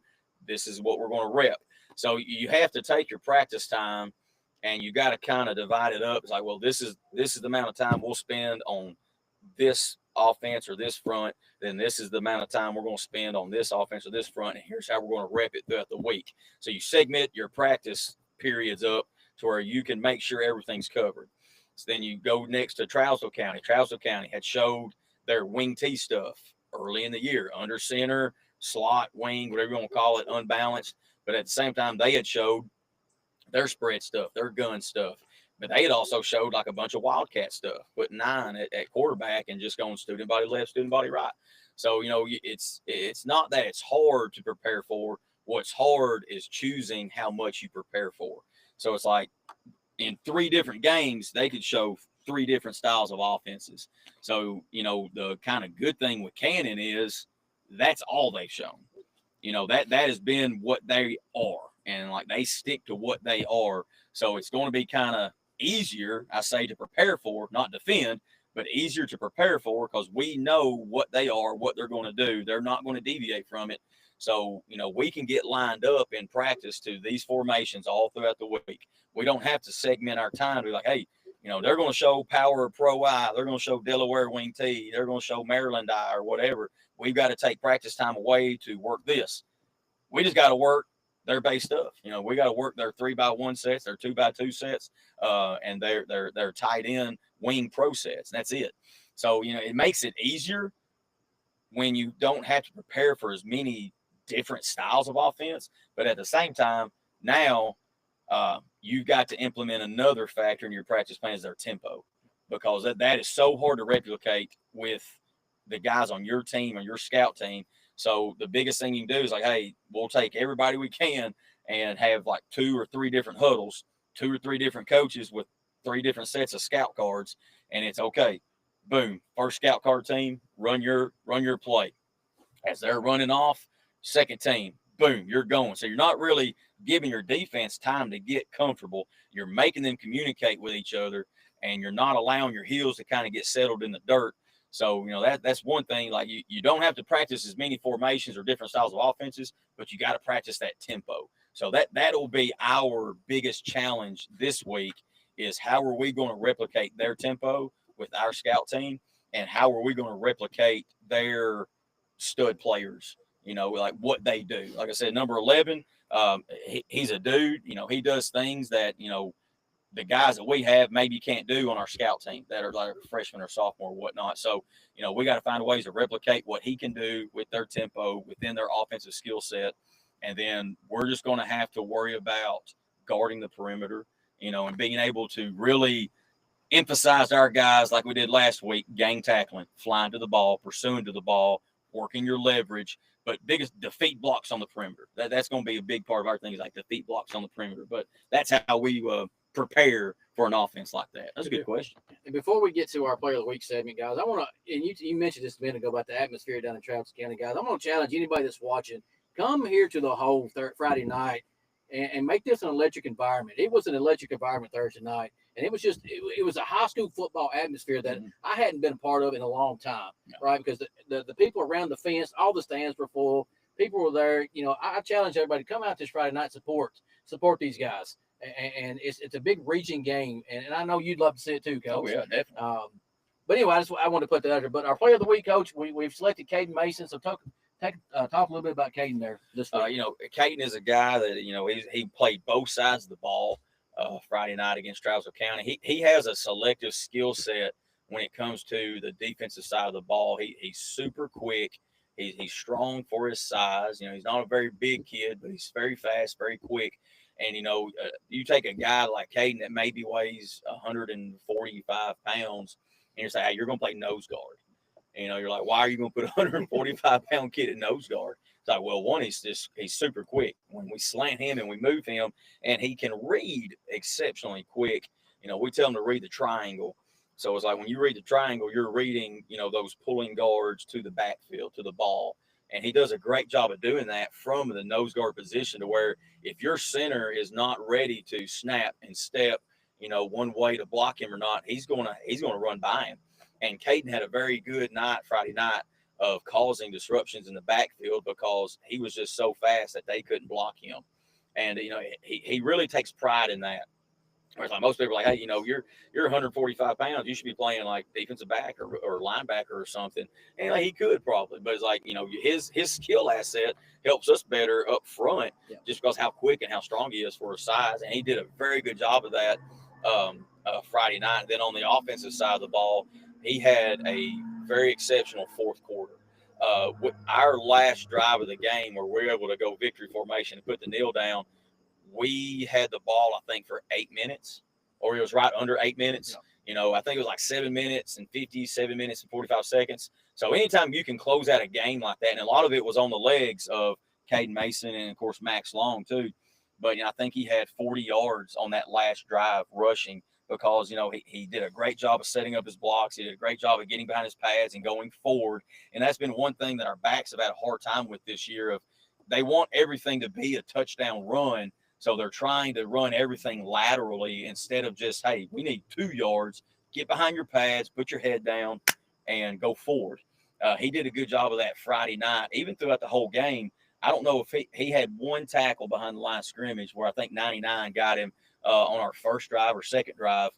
this is what we're going to rep. So you have to take your practice time, and you got to kind of divide it up. It's like, well, this is the amount of time we'll spend on this offense or this front, then this is the amount of time we're going to spend on this offense or this front, and here's how we're going to rep it throughout the week. So you segment your practice periods up to where you can make sure everything's covered. So then you go next to Trousdale County. Trousdale County had showed their wing tee stuff early in the year, under center, slot, wing, whatever you want to call it, unbalanced. But at the same time, they had showed their spread stuff, their gun stuff. But they had also showed like a bunch of Wildcat stuff, put 9 at quarterback and just going student body left, student body right. So, it's not that it's hard to prepare for. What's hard is choosing how much you prepare for. So it's like in 3 different games, they could show 3 different styles of offenses. So, the kind of good thing with Cannon is that's all they've shown. That has been what they are. And like they stick to what they are. So it's going to be kind of easier, I say, to prepare for, not defend, but easier to prepare for because we know what they are, what they're going to do. They're not going to deviate from it. So, we can get lined up in practice to these formations all throughout the week. We don't have to segment our time to be like, hey, they're going to show Power Pro I, they're going to show Delaware Wing T, they're going to show Maryland I or whatever. We've got to take practice time away to work this. We just got to work their base stuff. We got to work their 3x1 sets, their 2x2 sets, and their tight end wing pro sets. And that's it. So, it makes it easier when you don't have to prepare for as many different styles of offense. But at the same time, now you've got to implement another factor in your practice plan is their tempo, because that is so hard to replicate with the guys on your team or your scout team. So the biggest thing you can do is like, hey, we'll take everybody we can and have like 2 or 3 different huddles, 2 or 3 different coaches with 3 different sets of scout cards, and it's okay. Boom, first scout card team, run your play. As they're running off, second team, boom, you're going. So you're not really giving your defense time to get comfortable. You're making them communicate with each other, and you're not allowing your heels to kind of get settled in the dirt. So, that's one thing. Like you don't have to practice as many formations or different styles of offenses, but you got to practice that tempo. So that'll be our biggest challenge this week is how are we going to replicate their tempo with our scout team, and how are we going to replicate their stud players, like what they do. Like I said, number 11, he's a dude, he does things that, the guys that we have maybe can't do on our scout team that are like freshman or sophomore or whatnot. So, we got to find ways to replicate what he can do with their tempo within their offensive skill set. And then we're just going to have to worry about guarding the perimeter, and being able to really emphasize our guys like we did last week, gang tackling, flying to the ball, pursuing to the ball, working your leverage, but biggest defeat blocks on the perimeter. That's going to be a big part of our thing is like defeat blocks on the perimeter. But that's how we prepare for an offense like that. That's a good question. And before we get to our Player of the Week segment, guys, I want to, and you mentioned this a minute ago about the atmosphere down in Travis County, guys. I'm going to challenge anybody that's watching, come here to the whole Friday night and make this an electric environment. It was an electric environment Thursday night, and it was just it was a high school football atmosphere that I hadn't been a part of in a long time, right? Because the people around the fence, all the stands were full. People were there. I challenge everybody to come out this Friday night, support these guys. And it's a big reaching game, and I know you'd love to see it too, Coach. Oh yeah, definitely. But anyway, I want to put that out there. But our Player of the Week, Coach, we've selected Caden Mason. So talk a little bit about Caden there this week. Caden is a guy that he played both sides of the ball Friday night against Travis County. He has a selective skill set when it comes to the defensive side of the ball. He's super quick. He's strong for his size. He's not a very big kid, but he's very fast, very quick. And, you take a guy like Caden that maybe weighs 145 pounds and you say, hey, you're going to play nose guard. You're like, why are you going to put a 145-pound kid at nose guard? It's like, well, one, he's super quick. When we slant him and we move him, and he can read exceptionally quick, we tell him to read the triangle. So it's like when you read the triangle, you're reading, those pulling guards to the backfield, to the ball. And he does a great job of doing that from the nose guard position to where if your center is not ready to snap and step, one way to block him or not, he's going to run by him. And Caden had a very good night Friday night of causing disruptions in the backfield because he was just so fast that they couldn't block him. And, he really takes pride in that. Whereas like most people are like, hey, you're 145 pounds. You should be playing like defensive back or linebacker or something. And he could probably, but it's like, his skill asset helps us better up front just because how quick and how strong he is for his size. And he did a very good job of that Friday night. And then on the offensive side of the ball, he had a very exceptional fourth quarter. With our last drive of the game where we were able to go victory formation and put the kneel down, we had the ball, I think, for 8 minutes, or it was right under 8 minutes. Yeah. I think it was like 7 minutes and 7 minutes and 45 seconds. So anytime you can close out a game like that, and a lot of it was on the legs of Caden Mason and, of course, Max Long, too. But I think he had 40 yards on that last drive rushing because, he did a great job of setting up his blocks. He did a great job of getting behind his pads and going forward. And that's been one thing that our backs have had a hard time with this year of they want everything to be a touchdown run. So they're trying to run everything laterally instead of just, hey, we need 2 yards. Get behind your pads, put your head down, and go forward. He did a good job of that Friday night, even throughout the whole game. I don't know if he had one tackle behind the line of scrimmage where I think 99 got him on our first drive or second drive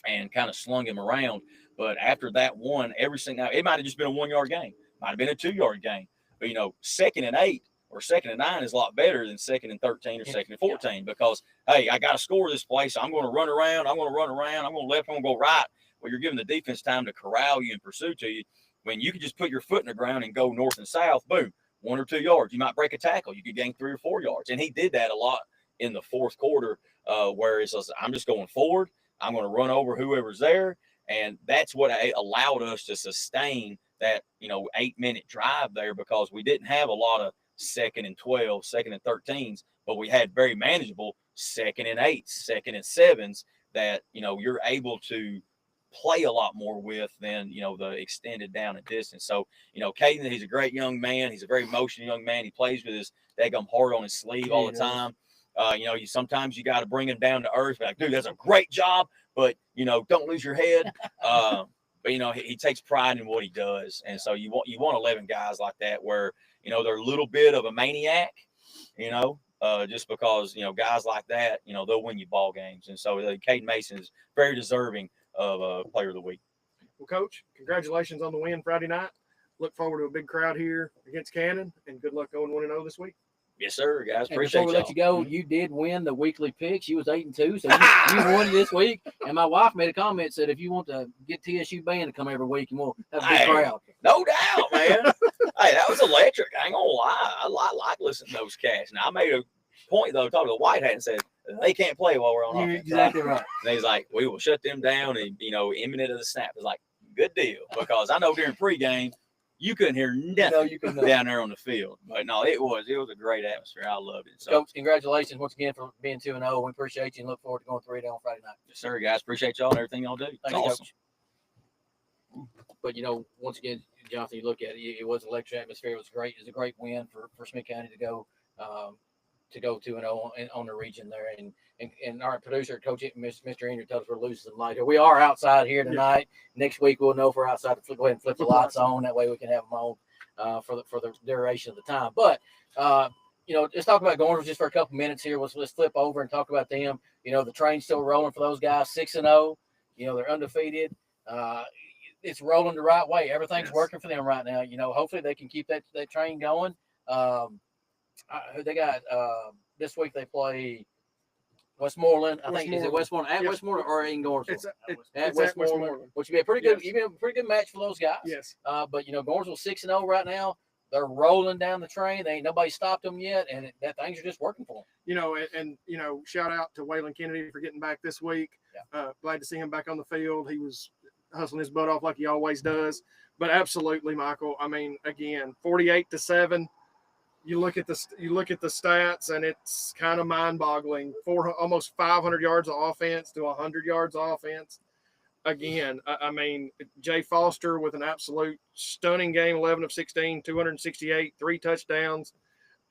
and kind of slung him around. But after that one, it might have just been a 1 yard game, might have been a 2 yard game. But, 2nd and 8. Or 2nd and 9 is a lot better than 2nd and 13 or 2nd and 14 because, hey, I got to score this play, so I'm going to run around. I'm going to left, I'm going to go right. Well, you're giving the defense time to corral you and pursue to you. When you can just put your foot in the ground and go north and south, boom, 1 or 2 yards. You might break a tackle. You could gain 3 or 4 yards. And he did that a lot in the fourth quarter where it's just, I'm just going forward. I'm going to run over whoever's there. And that's what allowed us to sustain that, 8-minute drive there because we didn't have a lot of 2nd and 12, 2nd and 13s, but we had very manageable 2nd and 8s, 2nd and 7s that, you're able to play a lot more with than, the extended down and distance. So, Caden, he's a great young man. He's a very emotional young man. He plays with his daggum heart on his sleeve all the time. Sometimes you got to bring him down to earth. Like, dude, that's a great job, but, don't lose your head. But, he takes pride in what he does. And so you want 11 guys like that where, they're a little bit of a maniac, just because, guys like that, they'll win you ball games. And so Caden Mason is very deserving of Player of the Week. Well, Coach, congratulations on the win Friday night. Look forward to a big crowd here against Cannon, and good luck going 1-0 this week. Yes, sir, guys. And appreciate before we let you go, you did win the weekly picks. You was 8-2, so you won this week. And my wife made a comment, said if you want to get TSU band to come every week, and we'll have a big crowd. No doubt, man. Hey, that was electric. I ain't gonna lie. I like listening to those cats. Now I made a point though, talking to the White Hat and said they can't play while we're on You're offense. exactly right. And he's like, we will shut them down, and imminent of the snap. It's like, good deal, because I know during pregame you couldn't hear nothing down there on the field. But no, it was a great atmosphere. I loved it. So, Coach, congratulations once again for being 2-0. We appreciate you and look forward to going 3-0 on Friday night. yes, sir, guys. Appreciate y'all and everything y'all do. It's Thank you, awesome. Coach. But once again, Jonathan, you look at it, it was an electric atmosphere. It was great. It was a great win for Smith County to go 2-0 on the region there. And our producer, Coach Mr. Andrew, told us we're losing some light here. We are outside here tonight. Yeah. Next week we'll know if we're outside. Go ahead and flip the lights on. That way we can have them on for the duration of the time. But let's talk about Gorns just for a couple minutes here. Let's flip over and talk about them. The train's still rolling for those guys. 6-0. They're undefeated. It's rolling the right way. Everything's working for them right now. Hopefully they can keep that train going. They got this week they play Westmoreland. Is it Westmoreland at Westmoreland or in Gornsville? It's at Westmoreland, which would be a pretty good match for those guys. Yes. But Gornsville 6-0 right now. They're rolling down the train. They ain't nobody stopped them yet, and that things are just working for them. And shout out to Waylon Kennedy for getting back this week. Yeah. Glad to see him back on the field. He was hustling his butt off like he always does. But absolutely, Michael. I mean, again, 48-7. You look at the stats, and it's kind of mind-boggling. Almost 500 yards of offense to 100 yards of offense. Again, I mean, Jay Foster with an absolute stunning game, 11 of 16, 268, 3 touchdowns.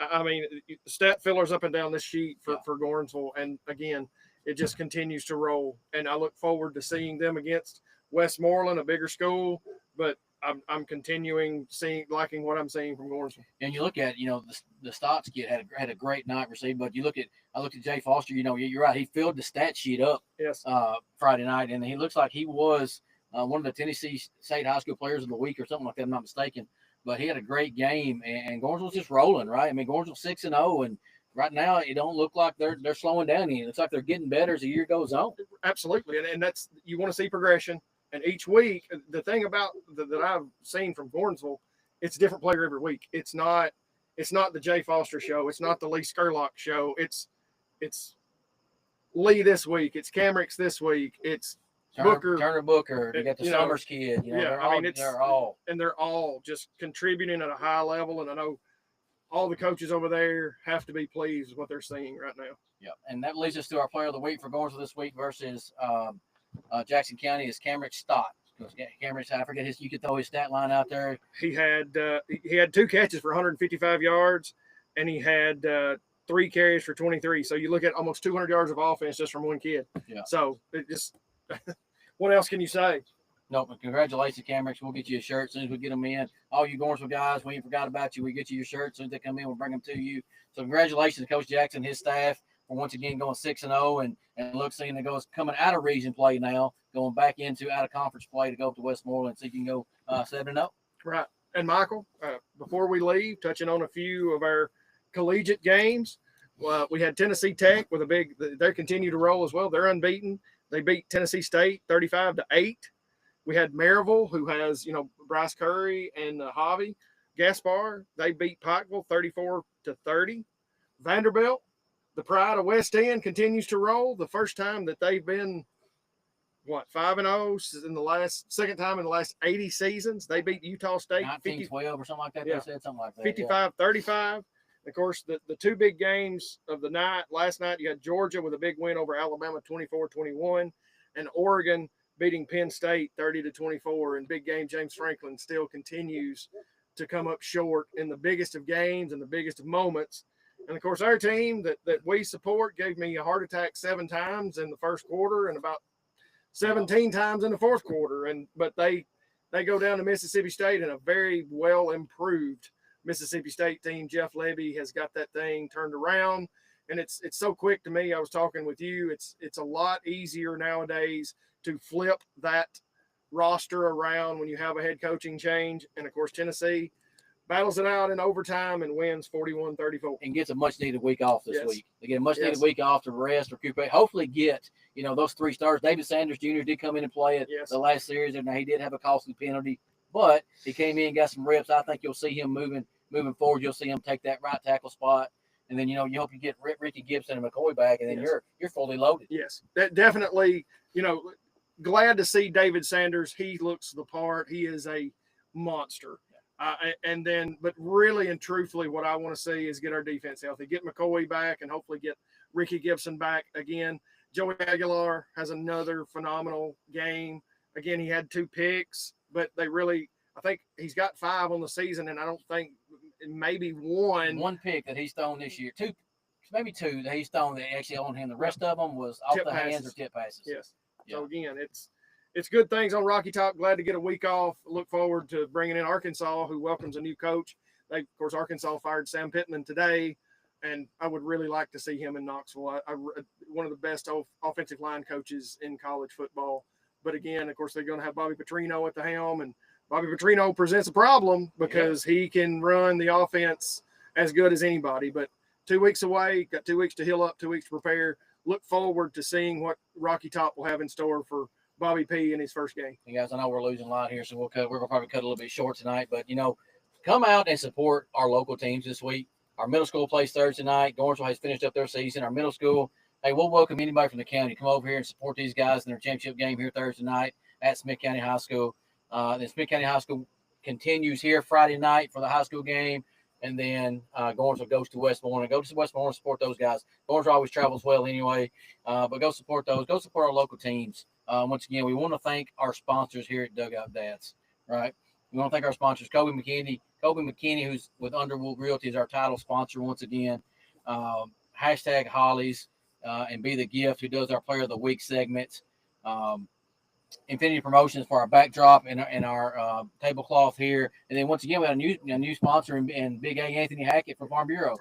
I mean, stat fillers up and down this sheet for Gornsville, and again, it just continues to roll. And I look forward to seeing them against Westmoreland, a bigger school, but I'm continuing liking what I'm seeing from Gornsville. And you look at the Stotts kid had a great night received, but I looked at Jay Foster. You're right. He filled the stat sheet up. Yes. Friday night, and he looks like he was one of the Tennessee State High School Players of the Week or something like that. I'm not mistaken. But he had a great game, and Gornsville's just rolling, right? I mean, Gornsville's 6-0, and right now it don't look like they're slowing down any. It looks like they're getting better as the year goes on. Absolutely, and that's you want to see progression. And each week, the thing about that I've seen from Gornsville, it's a different player every week. It's not the Jay Foster show. It's not the Lee Skurlock show. It's Lee this week. It's Camrix this week. It's Turner Booker. You got the Summers kid. They're all just contributing at a high level. And I know all the coaches over there have to be pleased with what they're seeing right now. Yeah, and that leads us to our Player of the Week for Gornsville this week versus Jackson County is Camrix Stott. Camrix, I forget you could throw his stat line out there. He had 2 catches for 155 yards, and he had 3 carries for 23. So you look at almost 200 yards of offense just from one kid. Yeah. So it just, what else can you say? No, but congratulations, Camrix. We'll get you a shirt as soon as we get them in. All you Gornsville guys, we ain't forgot about you. We get you your shirt as soon as they come in. We'll bring them to you. So congratulations, Coach Jackson and his staff, for once again going 6-0 and seeing it goes coming out of region play now, going back into out of conference play to go up to Westmoreland, so you can go 7-0. Right. And Michael, before we leave, touching on a few of our collegiate games, we had Tennessee Tech with they continue to roll as well. They're unbeaten. They beat Tennessee State 35-8. We had Maryville, who has Bryce Curry and Javi Gaspar. They beat Pikeville 34-30. Vanderbilt, the pride of West End, continues to roll. The first time that they've been 5-0 in the last second time in the last 80 seasons. They beat Utah State 19-12 or something like that. Yeah, they said something like that. 55-35. Of course, the 2 big games of the night. Last night you had Georgia with a big win over Alabama 24-21, and Oregon beating Penn State 30-24. And big game James Franklin still continues to come up short in the biggest of games and the biggest of moments. And of course, our team that we support gave me a heart attack 7 times in the first quarter and about 17 times in the fourth quarter. But they go down to Mississippi State, and a very well improved Mississippi State team. Jeff Levy has got that thing turned around, and it's so quick to me. I was talking with you. It's a lot easier nowadays to flip that roster around when you have a head coaching change. And of course, Tennessee battles it out in overtime and wins 41-34. And gets a much-needed week off this week. They get a much-needed week off to rest, recuperate, hopefully get, those 3 stars. David Sanders Jr. did come in and play the last series, and he did have a costly penalty, but he came in and got some reps. I think you'll see him moving forward. You'll see him take that right tackle spot, and then, you hope you get Ricky Gibson and McCoy back, and then you're fully loaded. Yes, that definitely, glad to see David Sanders. He looks the part. He is a monster. But really and truthfully, what I want to see is get our defense healthy, get McCoy back, and hopefully get Ricky Gibson back again. Joey Aguilar has another phenomenal game. Again, he had 2 picks, but I think he's got 5 on the season, and I don't think maybe one pick that he's thrown this year, 2, maybe 2 that he's thrown that actually on him. The rest of them was off the hands or tip passes. Yes. Yeah. So again, it's good things on Rocky Top. Glad to get a week off. Look forward to bringing in Arkansas, who welcomes a new coach. Of course, Arkansas fired Sam Pittman today, and I would really like to see him in Knoxville. One of the best offensive line coaches in college football. But again, of course, they're going to have Bobby Petrino at the helm, and Bobby Petrino presents a problem because he can run the offense as good as anybody. But 2 weeks away, got 2 weeks to heal up, 2 weeks to prepare. Look forward to seeing what Rocky Top will have in store for Bobby P in his first game. And guys, I know we're losing a lot here, so we're going to probably cut a little bit short tonight. But, come out and support our local teams this week. Our middle school plays Thursday night. Gornsville has finished up their season. Our middle school, hey, we'll welcome anybody from the county. Come over here and support these guys in their championship game here Thursday night at Smith County High School. Then Smith County High School continues here Friday night for the high school game. And then Gornsville goes to Westmoreland. Go to Westmoreland and support those guys. Gornsville always travels well anyway. But go support those. Go support our local teams. Once again, we want to thank our sponsors here at Dugout Dads, right? We want to thank our sponsors, Kobe McKinney, who's with Underwood Realty, is our title sponsor once again. Hashtag Hollies and Be the Gift, who does our Player of the Week segment. Infinity Promotions for our backdrop and our tablecloth here. And then once again, we have a new sponsor and Big A Anthony Hackett from Farm Bureau.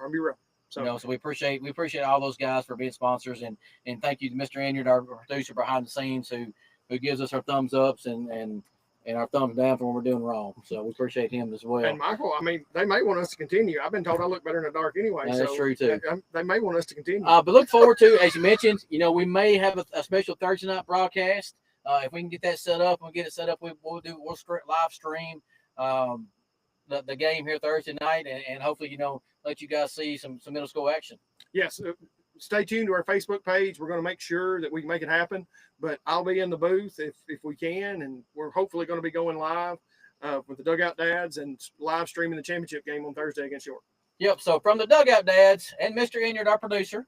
So we appreciate all those guys for being sponsors, and thank you to Mr. Enyard, our producer behind the scenes, who gives us our thumbs ups and our thumbs down for when we're doing wrong. So we appreciate him as well. And Michael, they may want us to continue. I've been told I look better in the dark anyway. That's true too. They may want us to continue. But look forward to, as you mentioned, we may have a special Thursday night broadcast. If we can get that set up, we'll live stream the game here Thursday night, and hopefully, let you guys see some middle school action. Yes. Stay tuned to our Facebook page. We're going to make sure that we can make it happen, but I'll be in the booth if we can, and we're hopefully going to be going live with the Dugout Dads and live streaming the championship game on Thursday against York. Yep. So from the Dugout Dads and Mr. Enyard, our producer.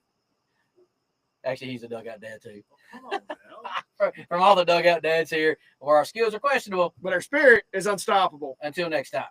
Actually, he's a Dugout Dad too. Come on now. From all the Dugout Dads here, where our skills are questionable, but our spirit is unstoppable. Until next time.